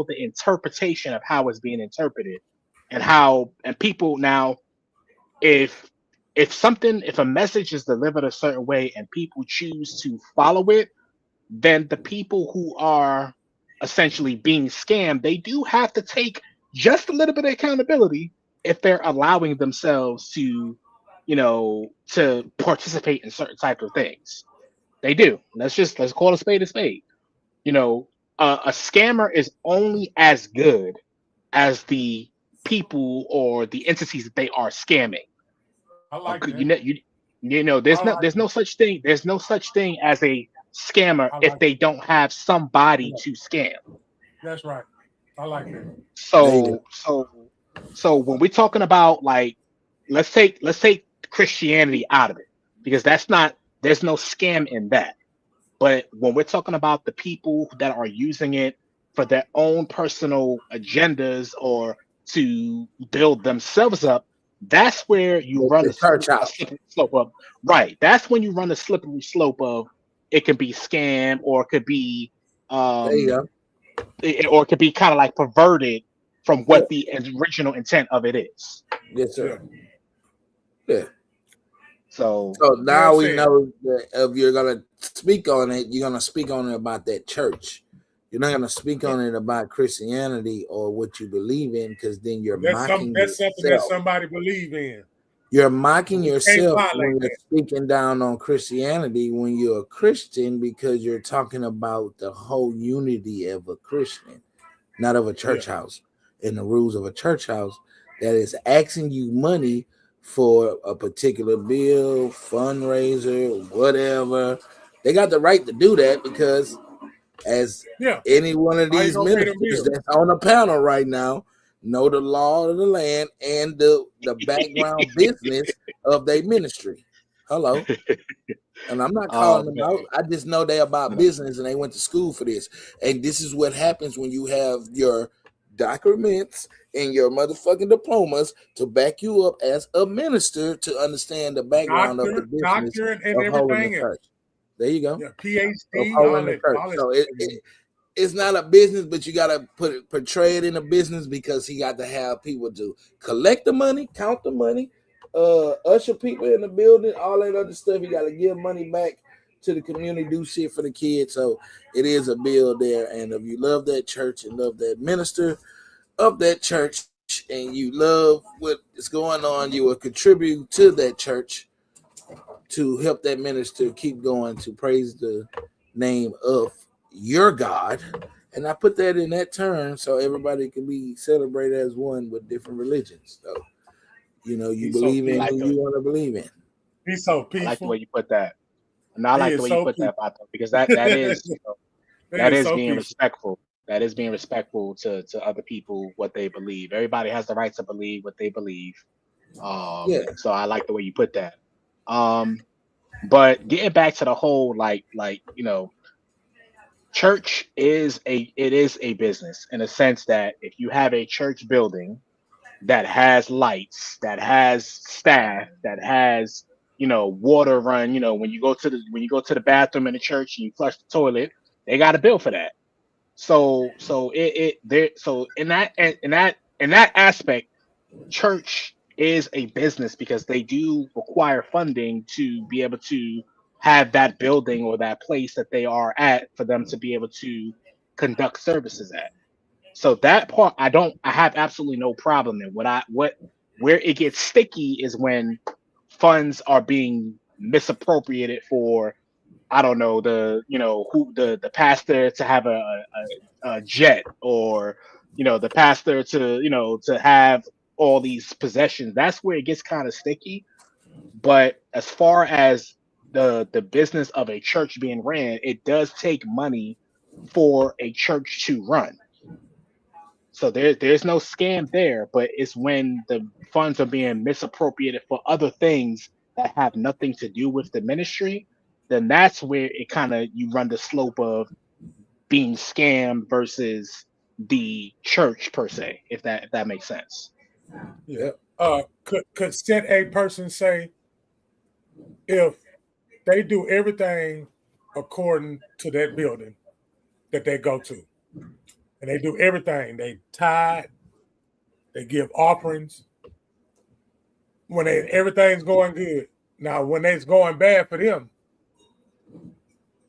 the interpretation of how it's being interpreted, and people now, if if a message is delivered a certain way and people choose to follow it, then the people who are essentially being scammed, they do have to take just a little bit of accountability if they're allowing themselves to participate in certain type of things. They do. Let's call a spade a spade. You know, a scammer is only as good as the people or the entities that they are scamming. I like You that. know, I like there's no such thing. There's no such thing as a scammer I if like they don't have somebody that. to scam. That's right. I like that. There you go. So when we're talking about, like, let's take Christianity out of it, because there's no scam in that. But when we're talking about the people that are using it for their own personal agendas or to build themselves up, that's where you run The church a house. slippery slope of. Right. That's when you run a slippery slope of, it can be scam, or it could be There you go. or it could be kind of like perverted from Yeah. what the original intent of it is. Yes, Yeah. sir. Yeah. So So You know what now I'm we saying? know that if you're gonna speak on it, you're gonna speak on it about that church. You're not gonna speak on it about Christianity or what you believe in, because then you're mocking That's something that yourself. somebody believe in. You're mocking We can't yourself violate when you're that. speaking down on Christianity when you're a Christian, because you're talking about the whole unity of a Christian, not of a church Yeah. house, and the rules of a church house that is asking you money for a particular bill, fundraiser, whatever. They got the right to do that because, as Yeah. any one of How you these gonna pay them ministers bills? that's on the panel right now know the law of the land and the background business of their ministry. Hello. And I'm not calling oh them man. out. I just know they're about business and they went to school for this. And this is what happens when you have your documents and your motherfucking diplomas to back you up as a minister to understand the background of the business Doctor, and of holding the everything else. church. There you go. Yeah. Of PhD, holding the church. all that So stuff. it's not a business, but you gotta portray it in a business, because he got to have people to collect the money, count the money, usher people in the building, all that other stuff. You got to give money back to the community, do shit for the kids. So it is a bill there. And if you love that church and love that minister of that church and you love what is going on, you will contribute to that church to help that minister keep going, to praise the name of your God. And I put that in that term so everybody can be celebrated as one with different religions. So, you He's so believe in Like who the you want to believe in. He's so I like the peaceful. way you put that. And I He like the is way you so put that, peaceful. Pato, because that is He that is is so being peaceful. respectful. That is being respectful to other people, what they believe. Everybody has the right to believe what they believe. Yeah. So I like the way you put that. But getting back to the whole, church is a business, in a sense that if you have a church building that has lights, that has staff, that has water run, when you go to the bathroom in the church and you flush the toilet, they got a bill for that. So in that aspect, church is a business because they do require funding to be able to have that building or that place that they are at for them to be able to conduct services at. So that part I have absolutely no problem in. Where it gets sticky is when funds are being misappropriated for, I don't know, the pastor to have a jet, or the pastor to have all these possessions. That's where it gets kind of sticky. But as far as the business of a church being ran, it does take money for a church to run. So there's no scam there, but it's when the funds are being misappropriated for other things that have nothing to do with the ministry, then that's where it kind of you run the slope of being scammed versus the church per se, if that makes sense. Yeah. Could said a person say, if they do everything according to that building that they go to, and they do everything, they tithe, they give offerings, when everything's going good. Now, when it's going bad for them,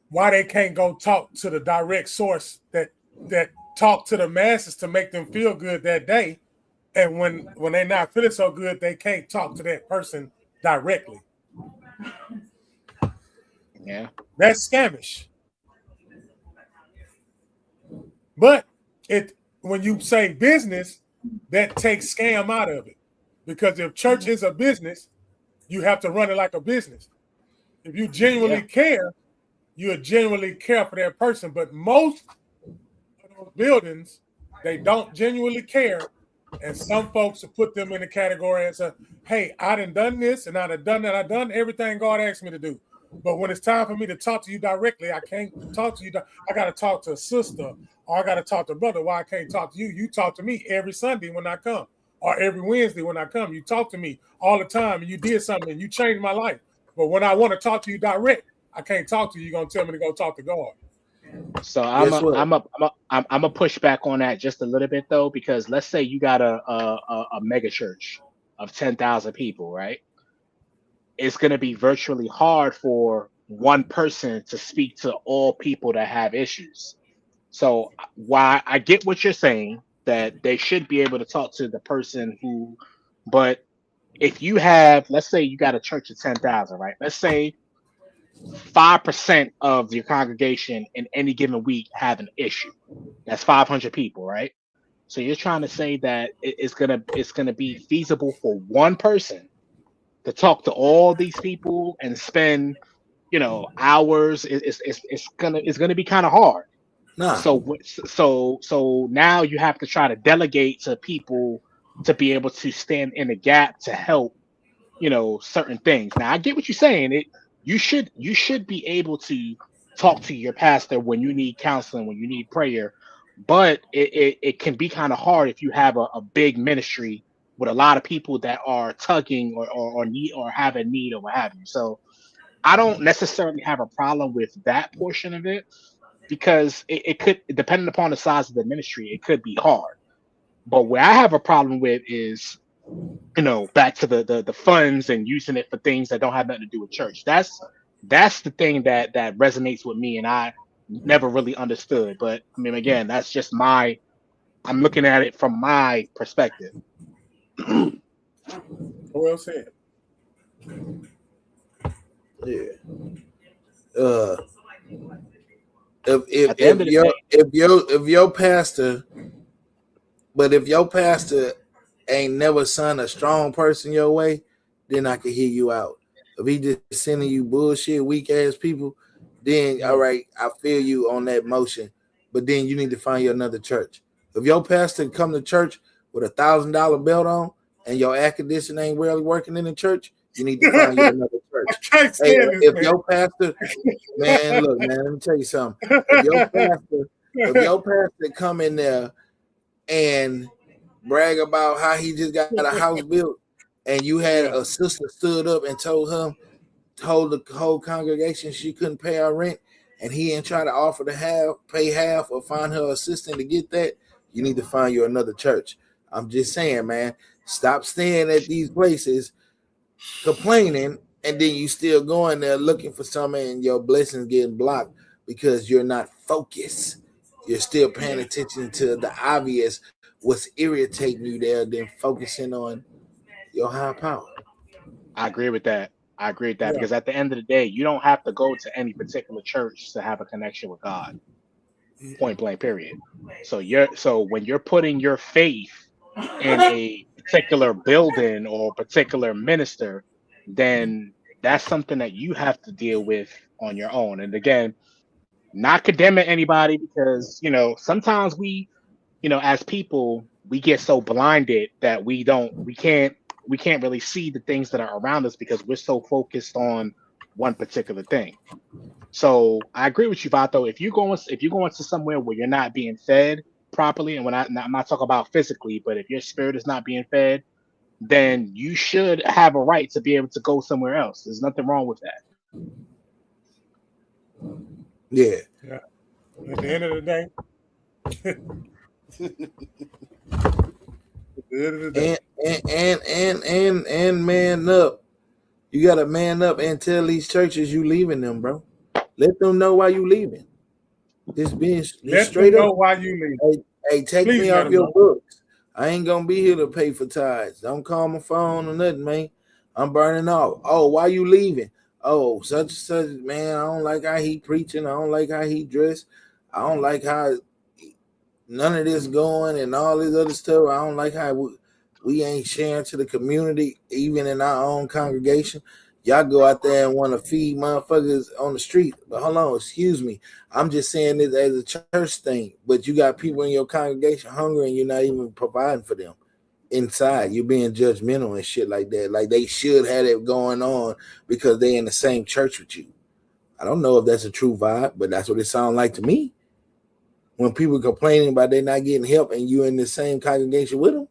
why they can't go talk to the direct source that talk to the masses to make them feel good that day, and when they're not feeling so good, they can't talk to that person directly. Yeah, that's scamish. But when you say business, that takes scam out of it, because if church is a business, you have to run it like a business. If you genuinely care, you genuinely care for that person. But most of those buildings, they don't genuinely care. And some folks will put them in the category and say, hey, I done this and I done that. I done everything God asked me to do. But when it's time for me to talk to you directly, I can't talk to you. I got to talk to a sister, or I got to talk to a brother. Why I can't talk to you? You talk to me every Sunday when I come, or every Wednesday when I come. You talk to me all the time, and you did something, and you changed my life. But when I want to talk to you direct, I can't talk to you. You're gonna tell me to go talk to God. So I'm a push back on that just a little bit though, because let's say you got a mega church of 10,000 people, right? It's going to be virtually hard for one person to speak to all people that have issues. So why I get what you're saying, that they should be able to talk to the person who, but if you have, let's say you got a church of 10,000, right? Let's say 5% of your congregation in any given week have an issue. That's 500 people, right? So you're trying to say that it's gonna be feasible for one person to talk to all these people and spend, hours. It's gonna be kind of hard. Nah. So now you have to try to delegate to people to be able to stand in the gap to help, certain things. Now I get what you're saying. You should be able to talk to your pastor when you need counseling, when you need prayer, but it can be kind of hard if you have a big ministry with a lot of people that are tugging or need or have a need or what have you. So I don't necessarily have a problem with that portion of it, because it could, depending upon the size of the ministry, it could be hard. But where I have a problem with is, back to the funds and using it for things that don't have nothing to do with church. That's the thing that resonates with me, and I never really understood. But I mean, again, that's just I'm looking at it from my perspective. Well said. Yeah. If your pastor, but if your pastor ain't never sent a strong person your way, then I can hear you out. If he just sending you bullshit, weak ass people, then all right, I feel you on that motion. But then you need to find you another church. If your pastor come to church with $1,000 belt on and your air conditioning ain't really working in the church, you need to find you another church. Hey, if your pastor, man, look, man, let me tell you something. If your pastor come in there and brag about how he just got a house built, and you had a sister stood up and told the whole congregation she couldn't pay her rent, and he didn't try to offer to pay half or find her assistant to get that, you need to find you another church. I'm just saying, man, Stop staying at these places complaining, and then you still going there looking for something, and your blessings getting blocked because you're not focused. You're still paying attention to the obvious, what's irritating you there, than focusing on your higher power. I agree with that. Because at the end of the day, you don't have to go to any particular church to have a connection with God. Point blank, period. So when you're putting your faith in a particular building or particular minister, then that's something that you have to deal with on your own. And again, not condemning anybody, because sometimes we, as people, we get so blinded that we can't really see the things that are around us because we're so focused on one particular thing. So I agree with you, Vato. If you're going to somewhere where you're not being fed properly, and I'm not talking about physically, but if your spirit is not being fed, then you should have a right to be able to go somewhere else. There's nothing wrong with that. Yeah. At the end of the day. And man up. You gotta man up and tell these churches you leaving them, bro. Let them know why you leaving. Just being straight up. Why you leaving. Hey, take me off your books. I ain't gonna be here to pay for tithes. Don't call my phone or nothing, man. I'm burning off. Oh, why you leaving? Oh, such and such, man. I don't like how he preaching. I don't like how he dressed. I don't like how none of this going and all this other stuff. I don't like how we ain't sharing to the community, even in our own congregation. Y'all go out there and want to feed motherfuckers on the street. But hold on, excuse me. I'm just saying this as a church thing. But you got people in your congregation hungry and you're not even providing for them. Inside, you're being judgmental and shit like that. Like they should have it going on because they in the same church with you. I don't know if that's a true vibe, but that's what it sounds like to me. When people complaining about they not getting help and you in the same congregation with them.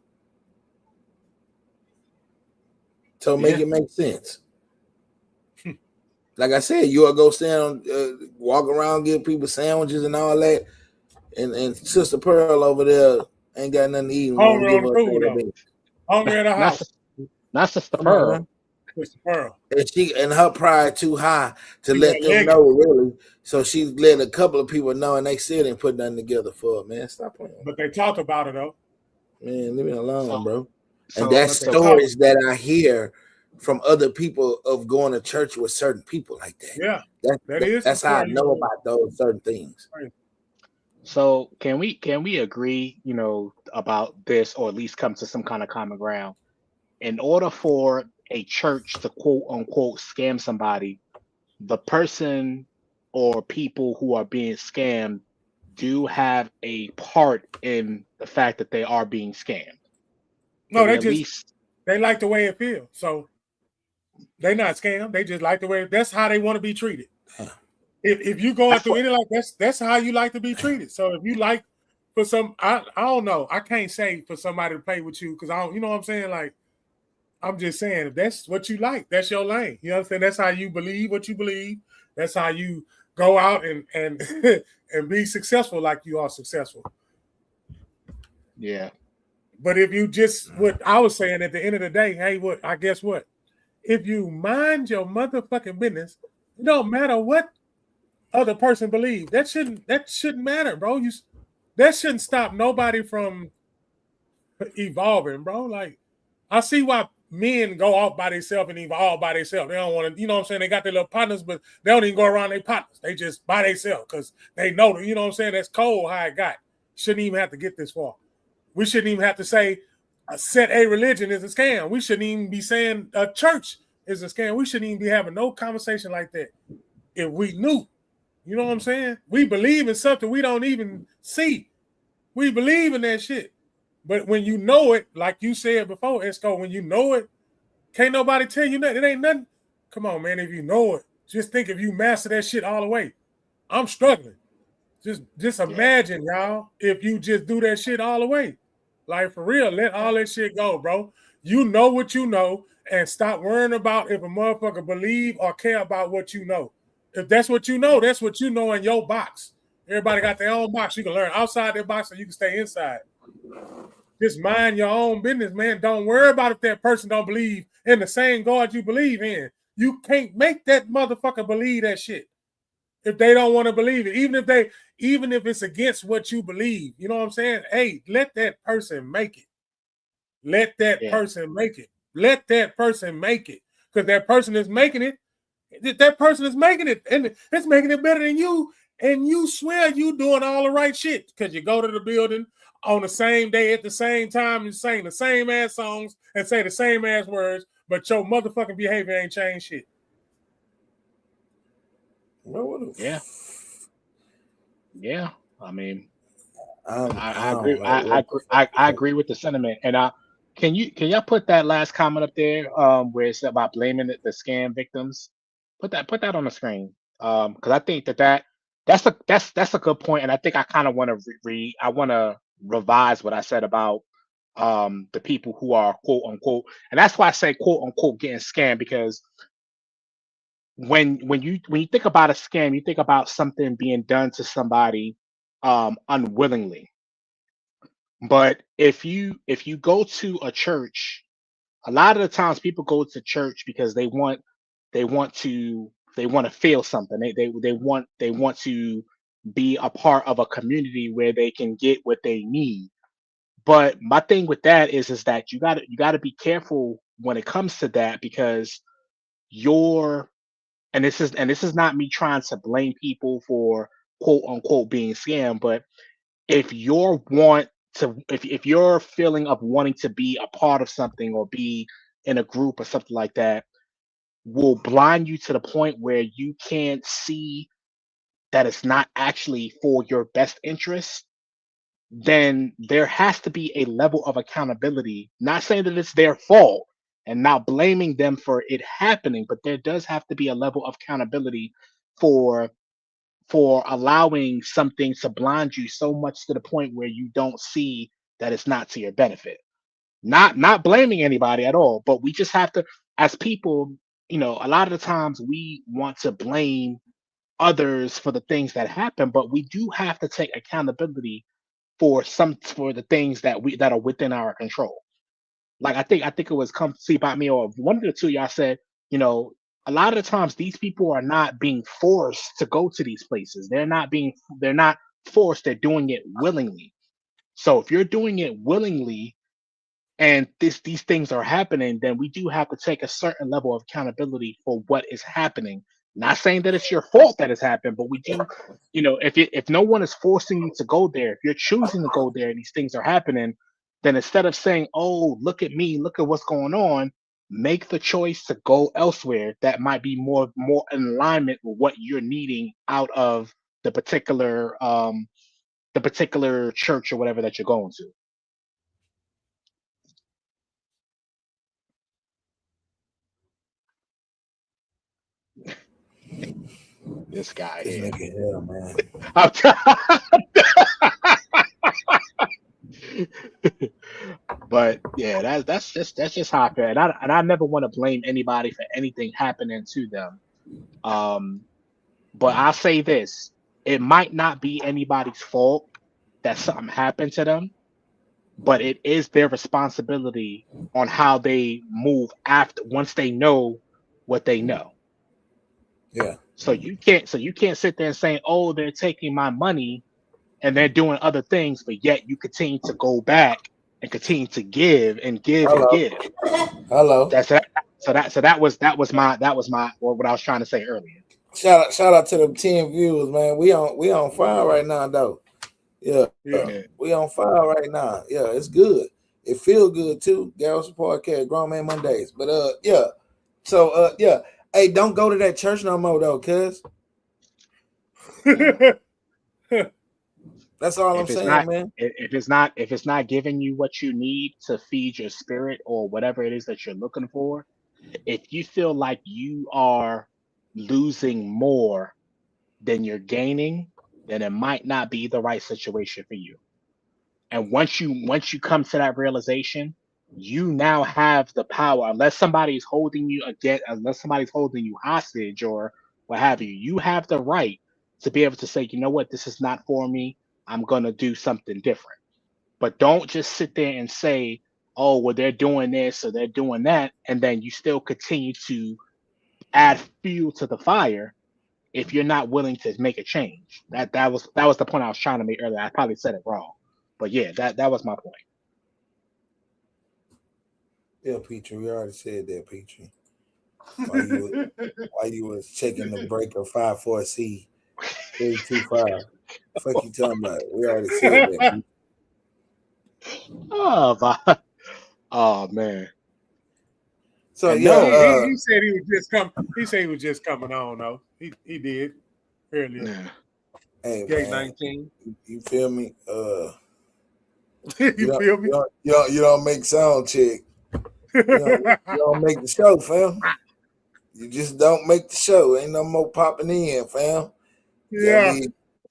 So make it make sense. Like I said, you'll go stand on, walk around, give people sandwiches and all that. And Sister Pearl over there ain't got nothing to eat. Hungry on the food, hungry at the house. Not Sister Pearl. Sister Pearl. And her pride too high to let them know, really. So she let a couple of people know, and they still didn't put nothing together for her, man. Stop playing. But they talked about it, though. Man, leave me alone, bro. And that's stories that I hear from other people of going to church with certain people like that. Yeah, that's how I know about those certain things. So can we agree, about this, or at least come to some kind of common ground? In order for a church to quote unquote scam somebody, the person or people who are being scammed do have a part in the fact that they are being scammed. No, they like the way it feels. So they not scammed. They just like the way that's how they want to be treated. If you going through any like that's how you like to be treated. So if you like for some, I don't know. I can't say for somebody to play with you because I don't. You know what I'm saying? Like I'm just saying if that's what you like, that's your lane. You know what I'm saying? That's how you believe what you believe. That's how you go out and and be successful like you are successful. Yeah. But if you just what I was saying at the end of the day, hey, I guess what? If you mind your motherfucking business, it don't matter what other person believes. That shouldn't matter, bro. That shouldn't stop nobody from evolving, bro. Like I see why men go off by themselves and evolve by themselves. They don't want to, you know what I'm saying? They got their little partners, but they don't even go around their partners. They just by themselves because they know that, you know what I'm saying? That's cold how it got. Shouldn't even have to get this far. We shouldn't even have to say a set A religion is a scam. We shouldn't even be saying a church is a scam. We shouldn't even be having no conversation like that if we knew. You know what I'm saying? We believe in something we don't even see. We believe in that shit. But when you know it, like you said before, Esco, when you know it, can't nobody tell you nothing. It ain't nothing. Come on, man. If you know it, just think if you master that shit all the way. I'm struggling. Just imagine, y'all, if you just do that shit all the way. Like, for real, let all that shit go, bro. You know what you know, and stop worrying about if a motherfucker believe or care about what you know. If that's what you know, that's what you know in your box. Everybody got their own box. You can learn outside their box or you can stay inside. Just mind your own business, man. Don't worry about if that person don't believe in the same God you believe in. You can't make that motherfucker believe that shit if they don't want to believe it. Even if it's against what you believe, you know what I'm saying? Hey, let that person make it. Let that person make it. Let that person make it. Because that person is making it. That person is making it. And it's making it better than you. And you swear you doing all the right shit. Because you go to the building on the same day at the same time and sing the same ass songs and say the same ass words, but your motherfucking behavior ain't changed shit. Yeah. I mean, I agree. I agree with the sentiment. And can y'all put that last comment up there where it's about blaming the scam victims? Put that on the screen. Because I think that's a good point, and I think I kind of want to revise what I said about the people who are quote unquote, and that's why I say quote unquote getting scammed, because when you think about a scam, you think about something being done to somebody unwillingly. But if you go to a church, a lot of the times people go to church because they want to feel something. They want to be a part of a community where they can get what they need. But my thing with that is that you got to be careful when it comes to that, because and this is not me trying to blame people for quote unquote being scammed, but if if your feeling of wanting to be a part of something or be in a group or something like that will blind you to the point where you can't see that it's not actually for your best interest, then there has to be a level of accountability. Not saying that it's their fault and not blaming them for it happening, but there does have to be a level of accountability for allowing something to blind you so much to the point where you don't see that it's not to your benefit. Not blaming anybody at all, but we just have to, as people, a lot of the times we want to blame others for the things that happen, but we do have to take accountability for the things that are within our control. Like I think it was Come See About Me, or one of the two y'all said, a lot of the times these people are not being forced to go to these places. They're not forced, they're doing it willingly. So if you're doing it willingly and these things are happening, then we do have to take a certain level of accountability for what is happening. Not saying that it's your fault that it's happened, but we do, if no one is forcing you to go there, if you're choosing to go there and these things are happening, then instead of saying, oh, look at me, look at what's going on, make the choice to go elsewhere that might be more in alignment with what you're needing out of the particular church or whatever that you're going to. This guy here. Hell, man. But yeah, that's just how I feel, and I never want to blame anybody for anything happening to them. But I'll say this: it might not be anybody's fault that something happened to them, but it is their responsibility on how they move once they know what they know. Yeah. So you can't sit there and say, oh, they're taking my money and they're doing other things, but yet you continue to go back and continue to give and give and give. Hello. So that was my what I was trying to say earlier. Shout out to the 10 viewers, man. We on fire right now, though. Yeah. We on fire right now. Yeah, it's good. It feels good too. Garrison Podcast, Grown Man Mondays. But yeah. So yeah. Hey, don't go to that church no more though, cuz. That's all I'm saying, man. If it's not giving you what you need to feed your spirit or whatever it is that you're looking for, if you feel like you are losing more than you're gaining, then it might not be the right situation for you. And once you come to that realization, you now have the power, unless somebody's holding you hostage or what have you, you have the right to be able to say, you know what, this is not for me. I'm going to do something different. But don't just sit there and say, oh, well, they're doing this or they're doing that, and then you still continue to add fuel to the fire if you're not willing to make a change. That was the point I was trying to make earlier. I probably said it wrong, but yeah, that was my point. Yeah, Petrie, we already said that, Petrie. While you was checking the breaker 5-4C 325. Fuck you talking about? We already said that. Oh man. So yeah, he said he was just coming. He said he was just coming on though. He did earlier. Yeah. Hey, Gate 19. You feel me? You feel me? You don't make sound check. You don't make the show, fam. You just don't make the show. Ain't no more popping in, fam. Yeah.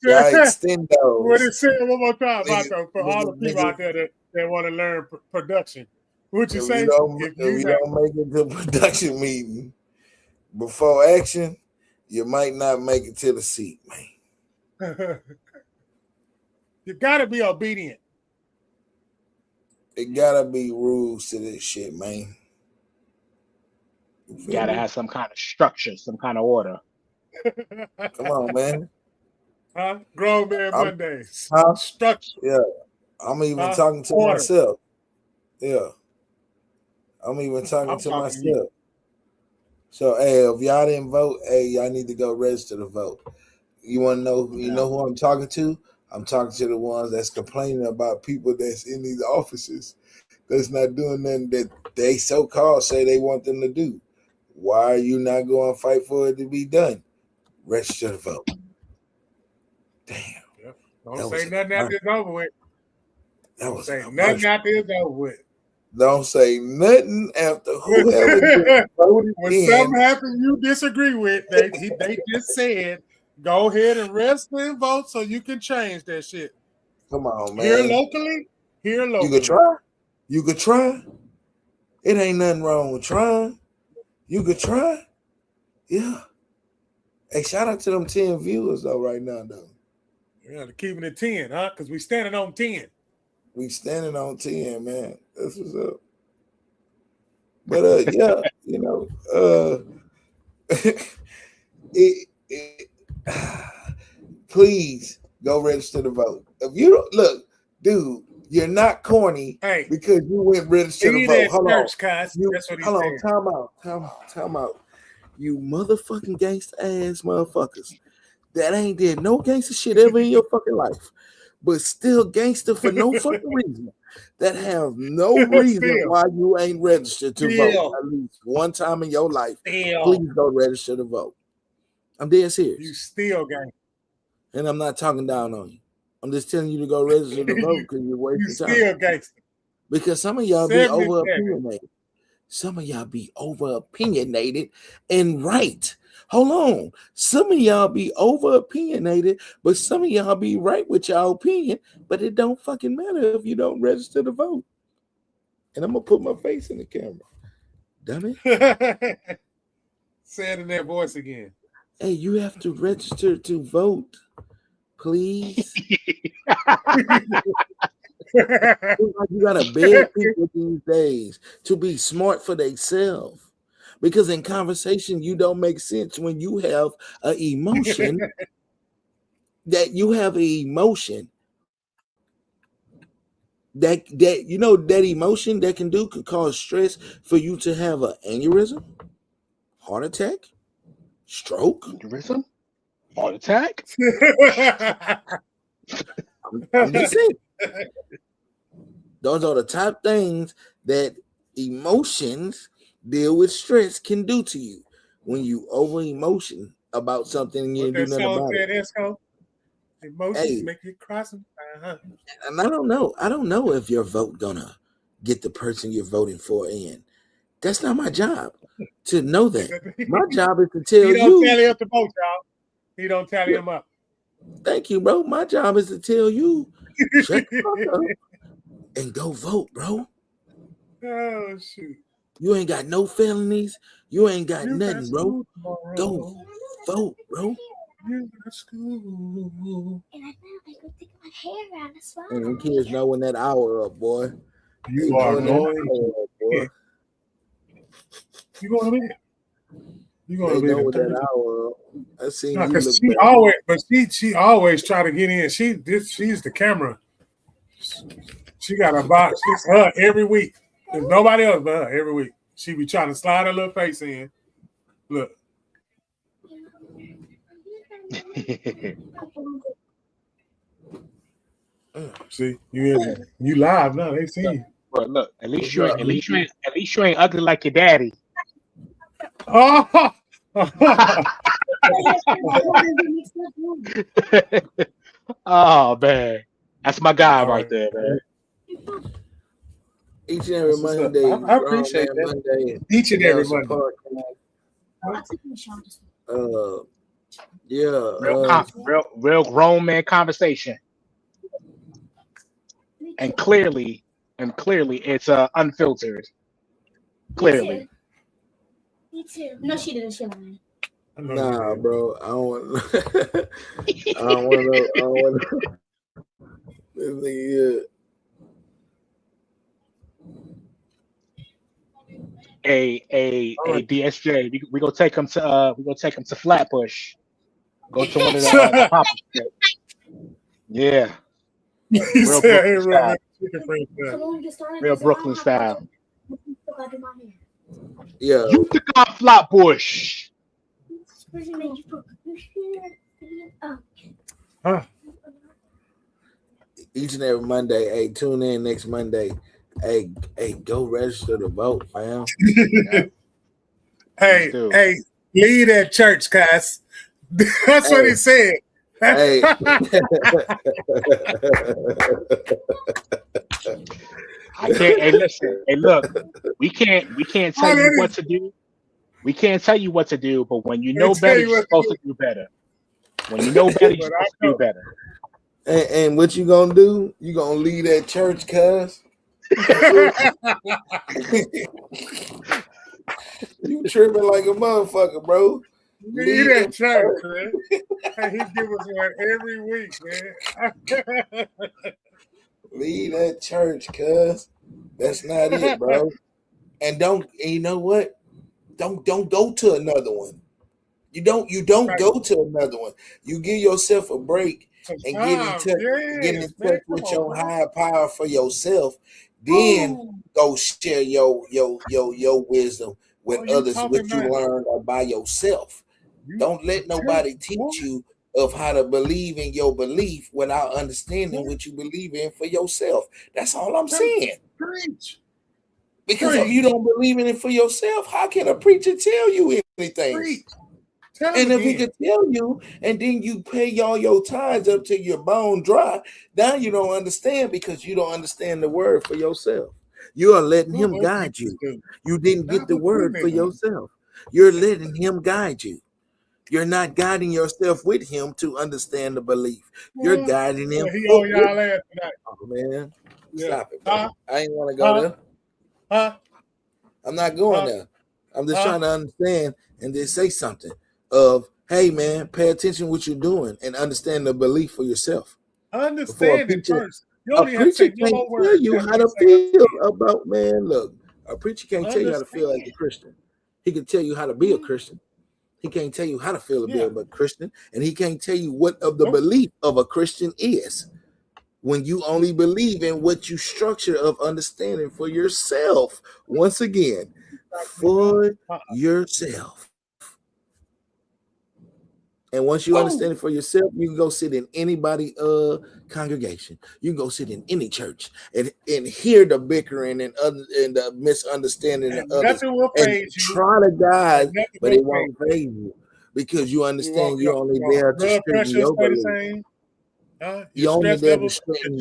Extend those. What it said one more time, Marco, for all the people out there that want to learn production. What you say? If you don't make it to production meeting before action, you might not make it to the seat, man. You gotta be obedient. It gotta be rules to this shit, man. You gotta have some kind of structure, some kind of order. Come on, man. Huh? Grown man Monday. Structure. Yeah. I'm even talking to myself. Yeah. I'm even talking to myself. So, hey, if y'all didn't vote, hey, y'all need to go register to vote. You want to know? You know who I'm talking to? I'm talking to the ones that's complaining about people that's in these offices that's not doing nothing that they so-called say they want them to do. Why are you not going to fight for it to be done? Register to vote. Damn. Yep. Don't say nothing after it's over with. Don't say nothing after it's over with. Don't say nothing after whoever voted when in. Something happens you disagree with, they just said, go ahead and register and vote so you can change that shit. Come on, man. Here locally. You could try. You could try. It ain't nothing wrong with trying. You could try. Yeah. Hey, shout out to them 10 viewers though right now, though. Yeah, they're keeping it 10, huh? Because we standing on 10. We standing on 10, man. That's what's up. But yeah, you know, please go register to vote. If you don't look, dude, you're not corny because you went register to vote. Hold on. That's what he said. Time out. You motherfucking gangster ass motherfuckers. That ain't did no gangster shit ever in your fucking life. But still gangster for no fucking reason. That have no reason why you ain't registered to vote at least one time in your life. Please go register to vote. I'm dead serious. You still gangster. And I'm not talking down on you. I'm just telling you to go register to vote because you're wasting time. You still gangster. Because some of y'all be over opinionated. Some of y'all be over opinionated and right. Hold on. Some of y'all be over opinionated, but some of y'all be right with your opinion, but it don't fucking matter if you don't register to vote. And I'm going to put my face in the camera. Dummy. Say it in that voice again. Hey, you have to register to vote, please. You gotta beg people these days to be smart for themselves. Because in conversation, you don't make sense when you have an emotion that you know that emotion that could cause stress for you to have an aneurysm, heart attack, stroke, aneurysm, heart attack. I'm just saying. Those are the top things that emotions deal with stress can do to you when you over emotion about something and you do nothing about it. Emotions make you cry sometimes. And I don't know if your vote gonna get the person you're voting for in. That's not my job to know that. My job is to tell you. He don't tally up the vote, y'all. He don't tally them up. Thank you, bro. My job is to tell you, shut the fuck up and go vote, bro. Oh, shoot. You ain't got no felonies. You ain't got nothing, bro. Go vote, bro. You at school. And I found they go take my hair out. That's why. And the kids know when that hour up, boy. They You are knowing that going hour to up, boy. You going to bed? You They going to know bed? when that hour up. I seen No, you because look she back. always, but she always try to get in. She's the camera. She got a box. It's her every week. There's nobody else but her every week. She be trying to slide her little face in. Look. See, you live now. They see you. But look, at least you ain't ugly like your daddy. Oh, oh man, that's my guy right there, man. Each and every Monday, I appreciate that. Monday, Each and every Monday. Real grown man conversation, and clearly, it's unfiltered. Clearly. Me too. No, she didn't. She lied. Nah, bro. I don't want. I don't want to. This nigga. A DSJ. We gonna take him to Flatbush. Go to one of the pop Yeah. Real Brooklyn style. Yeah. You took off Flatbush. Each and every Monday, hey, tune in next Monday. Hey, go register to vote, man. Hey, lead at church, guys. That's what he said. Hey. I can't. Hey, listen. Hey, look. We can't tell you what to do. We can't tell you what to do. But when you know better, you're supposed to do better. When you know better, you're supposed to do better. And what you gonna do? You gonna lead at church, cuz? You tripping like a motherfucker, bro. Lead at church, man. Hey, he give us one every week, man. Lead at church, cuz. That's not it, bro. And you know what? Don't go to another one. You don't go to another one. You give yourself a break and get in touch with your higher power for yourself. Then go share your wisdom with others, what you learned by yourself. Don't let nobody teach you of how to believe in your belief without understanding what you believe in for yourself. That's all I'm saying. Because if you don't believe in it for yourself, how can a preacher tell you anything? And if he could tell you, and then you pay all your tithes up till your bone dry, now you don't understand because you don't understand the word for yourself. You are letting him guide you. You didn't get the word for yourself. You're letting him guide you. You're not guiding yourself with him to understand the belief. You're guiding him. Oh, man. Stop it, bro. I ain't want to go there. I'm not going there. I'm just trying to understand and then say something of, hey, man, pay attention to what you're doing and understand the belief for yourself. Understand it first. A preacher can't tell you how to feel about, man, look, a preacher can't tell you how to feel as a Christian. He can tell you how to be a Christian. He can't tell you how to feel about a Christian, and he can't tell you what of the belief of a Christian is. When you only believe in what you structure of understanding for yourself, once again, for yourself. And once you understand it for yourself, you can go sit in anybody's congregation. You can go sit in any church and hear the bickering and the misunderstanding of others. And try to guide, but it won't phase you because you understand you're only there to strengthen your belief. You're only there to strengthen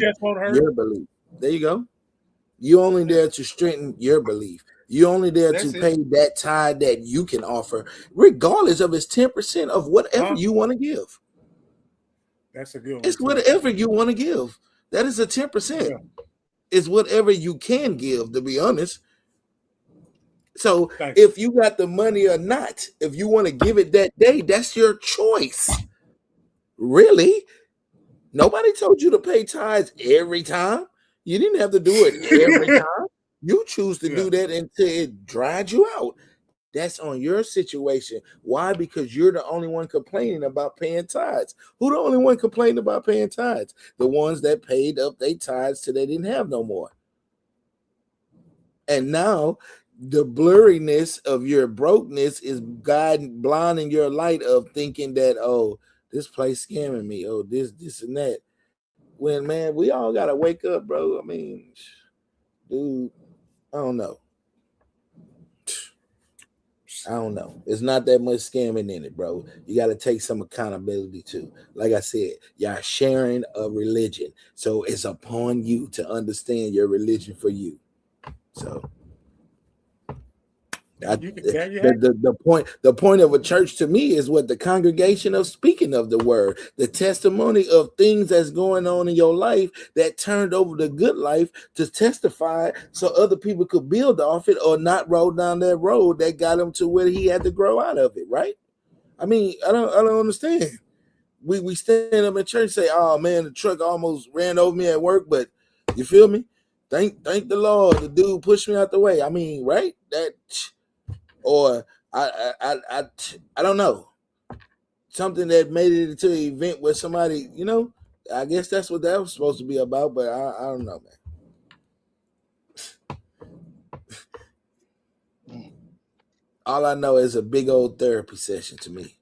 your belief. There you go. You're only there to strengthen your belief. You're only there to pay that tithe that you can offer, regardless of it's 10% of whatever you want to give. That's a good one. It's whatever you want to give. That is a 10%. Yeah. It's whatever you can give, to be honest. So if you got the money or not, if you want to give it that day, that's your choice. Really? Nobody told you to pay tithes every time. You didn't have to do it every time. You choose to do that until it dried you out. That's on your situation. Why? Because you're the only one complaining about paying tithes. Who the only one complaining about paying tithes? The ones that paid up their tithes till they didn't have no more. And now the blurriness of your brokenness is blinding your light of thinking that, oh, this place scamming me. Oh, this and that. When, man, we all got to wake up, bro. I mean, dude, I don't know. It's not that much scamming in it, bro. You got to take some accountability too. Like I said, y'all sharing a religion. So it's upon you to understand your religion for you. So the point of a church to me is what the congregation of speaking of the word, the testimony of things that's going on in your life that turned over the good life to testify so other people could build off it or not roll down that road that got him to where he had to grow out of it, right? I mean, I don't understand. We stand up in church and say, oh man, the truck almost ran over me at work, but you feel me? Thank the Lord, the dude pushed me out the way. I mean, right? That, or I don't know, something that made it into an event where somebody, you know, I guess that's what that was supposed to be about, but I don't know, man. All I know is a big old therapy session to me.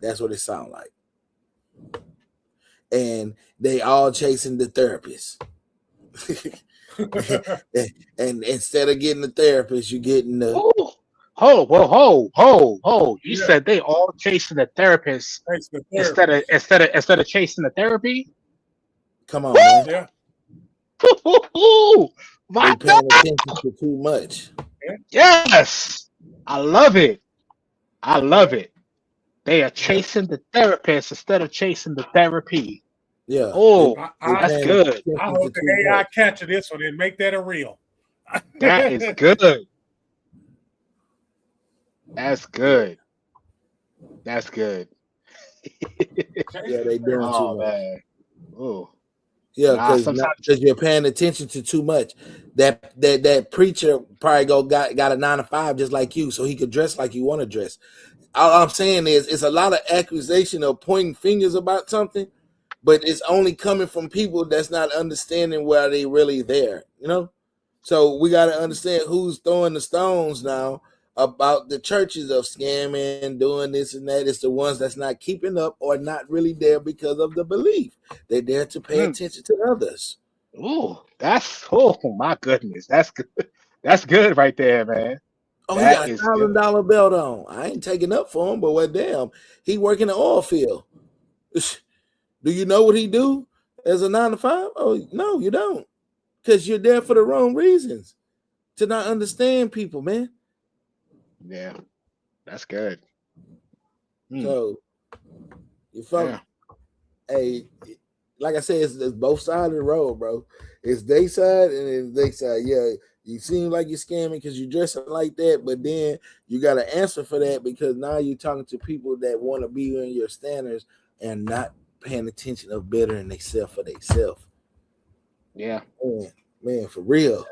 That's what it sounds like. And they all chasing the therapist. and instead of getting the therapist, you're getting the You said they all chasing the therapist instead of chasing the therapy. Come on, man. Yeah. They paying attention to too much. Yes, I love it. They are chasing the therapist instead of chasing the therapy. Yeah. Oh, that's good. I hope the AI capture this one and make that a reel. That is good. That's good. Yeah, they doing too much. Man. Oh. Yeah, because you're paying attention to too much. That preacher probably got a 9 to 5 just like you, so he could dress like you want to dress. All I'm saying is, it's a lot of accusation of pointing fingers about something, but it's only coming from people that's not understanding why they really there, you know? So we got to understand who's throwing the stones now about the churches of scamming, doing this and that. It's the ones that's not keeping up or not really there because of the belief. They're there to pay attention to others. Oh, my goodness. That's good. That's good right there, man. Oh, that he got $1,000 belt on. I ain't taking up for him, but what damn, he work in the oil field. Do you know what he do as a 9 to 5? Oh, no, you don't. Because you're there for the wrong reasons. To not understand people, man. Yeah, that's good. So, you fuck. Hey, like I said, it's both sides of the road, bro. It's their side and it's their side. Yeah, you seem like you're scamming because you're dressing like that, but then you got to answer for that because now you're talking to people that want to be in your standards and not paying attention of bettering themselves for themselves. Yeah. Man, for real.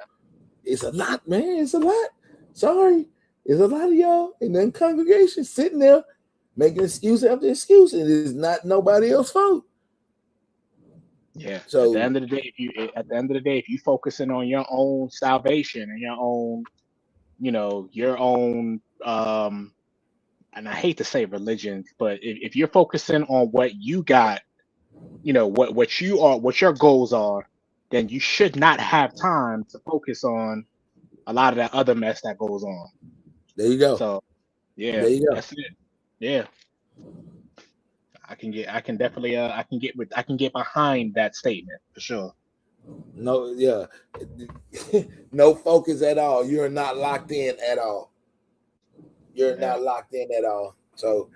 It's a lot, man. It's a lot. Sorry. There's a lot of y'all in the congregation sitting there making excuse after excuse, and it's not nobody else's fault. Yeah. So at the end of the day, if you focusing on your own salvation and your own, your own, and I hate to say religion, but if you're focusing on what you got, what you are, what your goals are, then you should not have time to focus on a lot of that other mess that goes on. There you go. So, yeah, there you go. That's it. Yeah, I can get behind that statement for sure. No, yeah, no focus at all. You're not locked in at all. You're not locked in at all. So,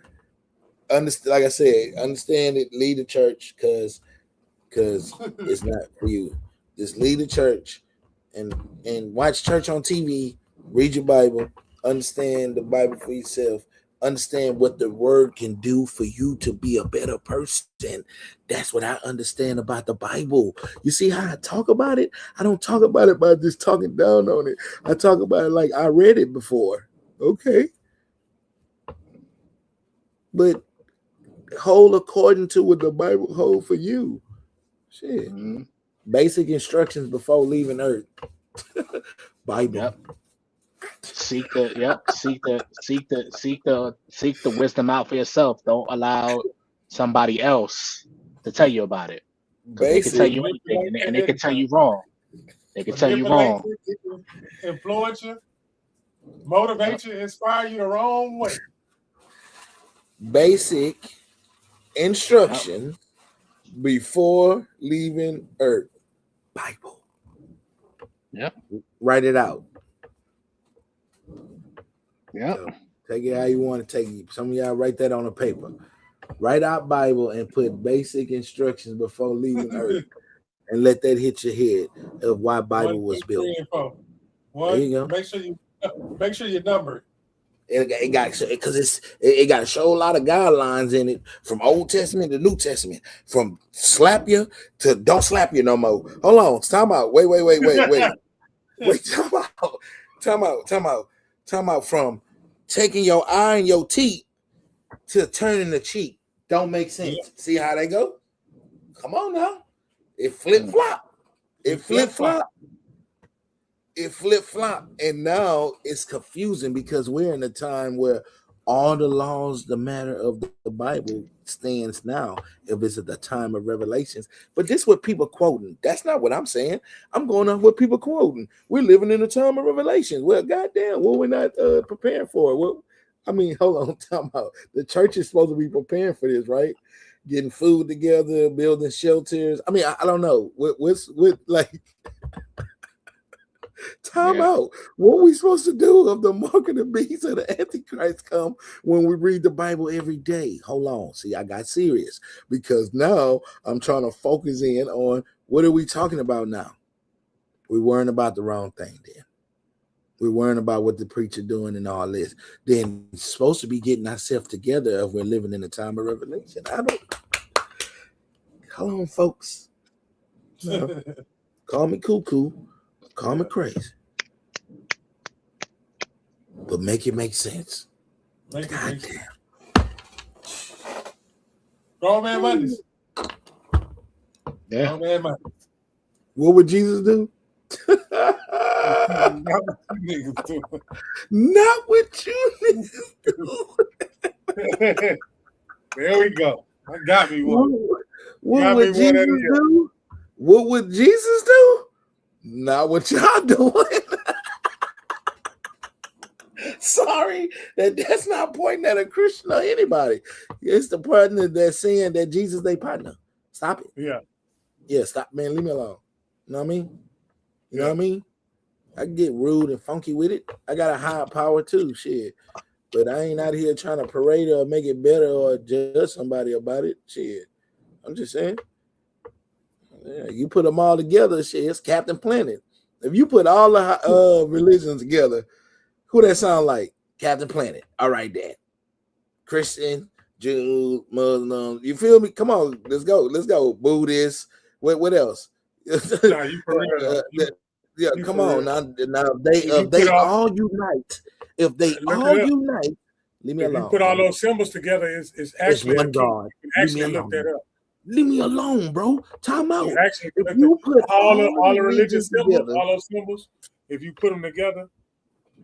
like I said, understand it. Lead the church because it's not for you. Just lead the church and watch church on TV. Read your Bible. Understand the Bible for yourself. understand what the word can do for you to be a better person. That's what I understand about the Bible. You see how I talk about it? I don't talk about it by just talking down on it. I talk about it like I read it before. Okay. But hold according to what the Bible hold for you. Shit. Mm-hmm. Basic instructions before leaving Earth. Bible. Yep. Seek the wisdom out for yourself. Don't allow somebody else to tell you about it. They can tell you anything, and they can tell you wrong. They can tell you wrong. Influence you, motivate you, inspire you the wrong way. Basic instructions before leaving Earth. Bible. Yep. Write it out. Yeah. So take it how you want to take it. Some of y'all write that on a paper. Write out Bible and put basic instructions before leaving Earth, and let that hit your head of why Bible was built. There you go. Make sure you number it. It got because it got to show a lot of guidelines in it, from Old Testament to New Testament, from slap you to don't slap you no more. Hold on, time out. Wait. Time out. From taking your eye and your teeth to turning the cheek. Don't make sense. Yeah. See how they go? Come on now. It flip flop. And now it's confusing because we're in a time where all the laws, the matter of the Bible stands now if it's at the time of Revelations. But this is what people quoting. That's not what I'm saying. I'm going off what people quoting. We're living in a time of Revelations. Well, goddamn, what we're not preparing for. Well, I mean, hold on, time out. The church is supposed to be preparing for this, right? Getting food together, building shelters. I mean, I don't know. What's like time out. What are we supposed to do if the mark of the beast of the Antichrist come when we read the Bible every day? Hold on. See, I got serious because now I'm trying to focus in on what are we talking about now? We're worrying about the wrong thing then. We're worrying about what the preacher doing and all this. Then it's supposed to be getting ourselves together if we're living in the time of Revelation. Hold on, folks. No. Call me cuckoo. Call me crazy. But make it make sense. God damn. Grown man Mondays. Yeah. Grown man Mondays. What would Jesus do? Not what you niggas do. Not what you niggas do. There we go. I got me one. What would Jesus do? What would Jesus do? Not what y'all doing. Sorry, that's not pointing at a Christian or anybody. It's the partner that's saying that Jesus they partner. Stop it. Yeah, stop, man. Leave me alone. You know what I mean? You know what I mean? I can get rude and funky with it. I got a higher power too, shit. But I ain't out here trying to parade or make it better or judge somebody about it. Shit. I'm just saying. Yeah, you put them all together, shit, it's Captain Planet. If you put all the religions together, who that sound like? Captain Planet. All right, Dad. Christian, Jew, Muslim. You feel me? Come on, let's go. Buddhist. What else? Nah, you for real. Yeah, come on now. If they all unite, leave me alone. You put all those symbols together, it's actually one God. You can actually look that up. Leave me alone, bro. Time out. If you put all the religious symbols, together, all those symbols, if you put them together,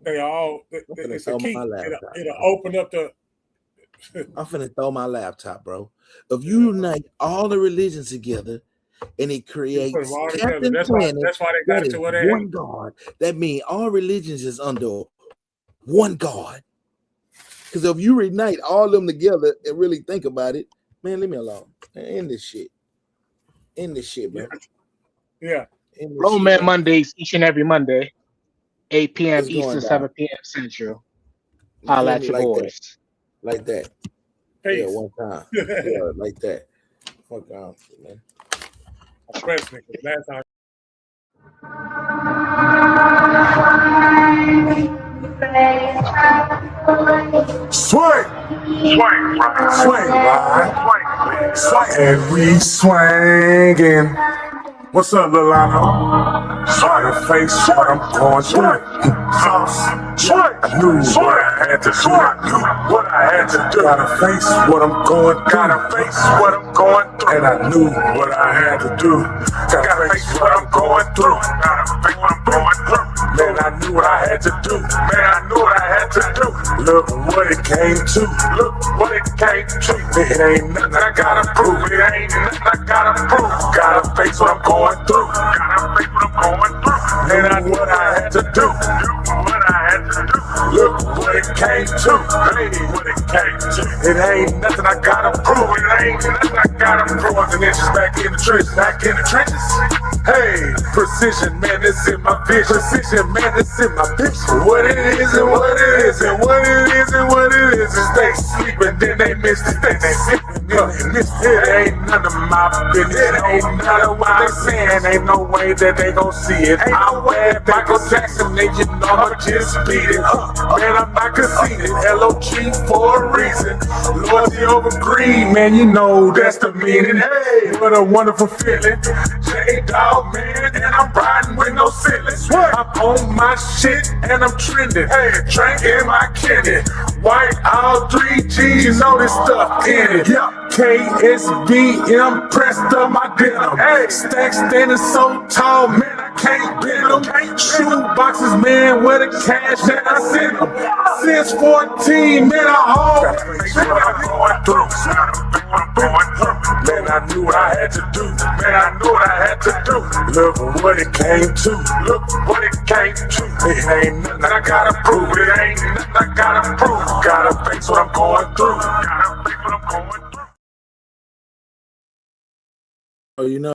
they all it's a key. It'll open up the. I'm finna throw my laptop, bro. If you unite all the religions together, and it creates Captain Planet, that's why they got it to what they one God. That means all religions is under one God. Because if you unite all of them together and really think about it, man, leave me alone. End this shit, bro. Yeah. Grown Man Mondays, each and every Monday, 8 p.m. Eastern, 7 p.m. Central. Holla at your boys. Like that. Peace. Yeah, one time. Yeah, like that. Fuck off, man. Last time. Swing, swing, right? Swing, and we swinging. What's up, Lilano? Try to face what I'm going through. I knew what I had to do. I knew what I had to do. Gotta face what I'm going through. Gotta face what I'm going through. And I knew what I had to do. Gotta face what I'm going through. Gotta face what I'm going through. Man, I knew what I had to do. Man, I knew what I had to do. Look what it came to. Look what it came to. It ain't nothing I gotta prove. It ain't nothing I gotta prove. Gotta face what I'm going through. Gotta face what I'm going through. And I knew what I had to do. What I had to do. Look what it came to. Hey, what it came to. It ain't nothing I gotta prove. It ain't nothing I gotta prove. And inches back in the trenches. Back in the trenches. Hey, precision, man, it's in my vision. Precision, man, it's in my vision. What it is and what it is and what it is and what it is. Is they sleeping, then they miss it. Then they sipping, then they miss it. It ain't none of my business. It ain't none of what they saying. Ain't no way that they gon' see it. Ain't no way that Michael Jackson, they you know I'ma just beat it. Man, I'm not conceited. LOG for a reason. Loyalty over greed, man, you know that's the meaning. Hey, what a wonderful feeling. J-Dog, man, and I'm riding with no ceilings. I'm on my shit and I'm trending. Hey, drinking my candy. White, all 3 G's, all this stuff in it. Yeah, KSBM pressed up my denim. Hey, stacks standing so tall, man, I can't bend them. Shoe boxes, man, where the cash that I sent them. Since 14, man, I always been what I'm going through. Man, I knew what I had to do. Man, I knew what I had to do. Look what it came to. Look what it came to. It ain't nothing I gotta prove. It ain't nothing I gotta prove. Gotta face what I'm going through. Gotta face what I'm going through. Oh, you know.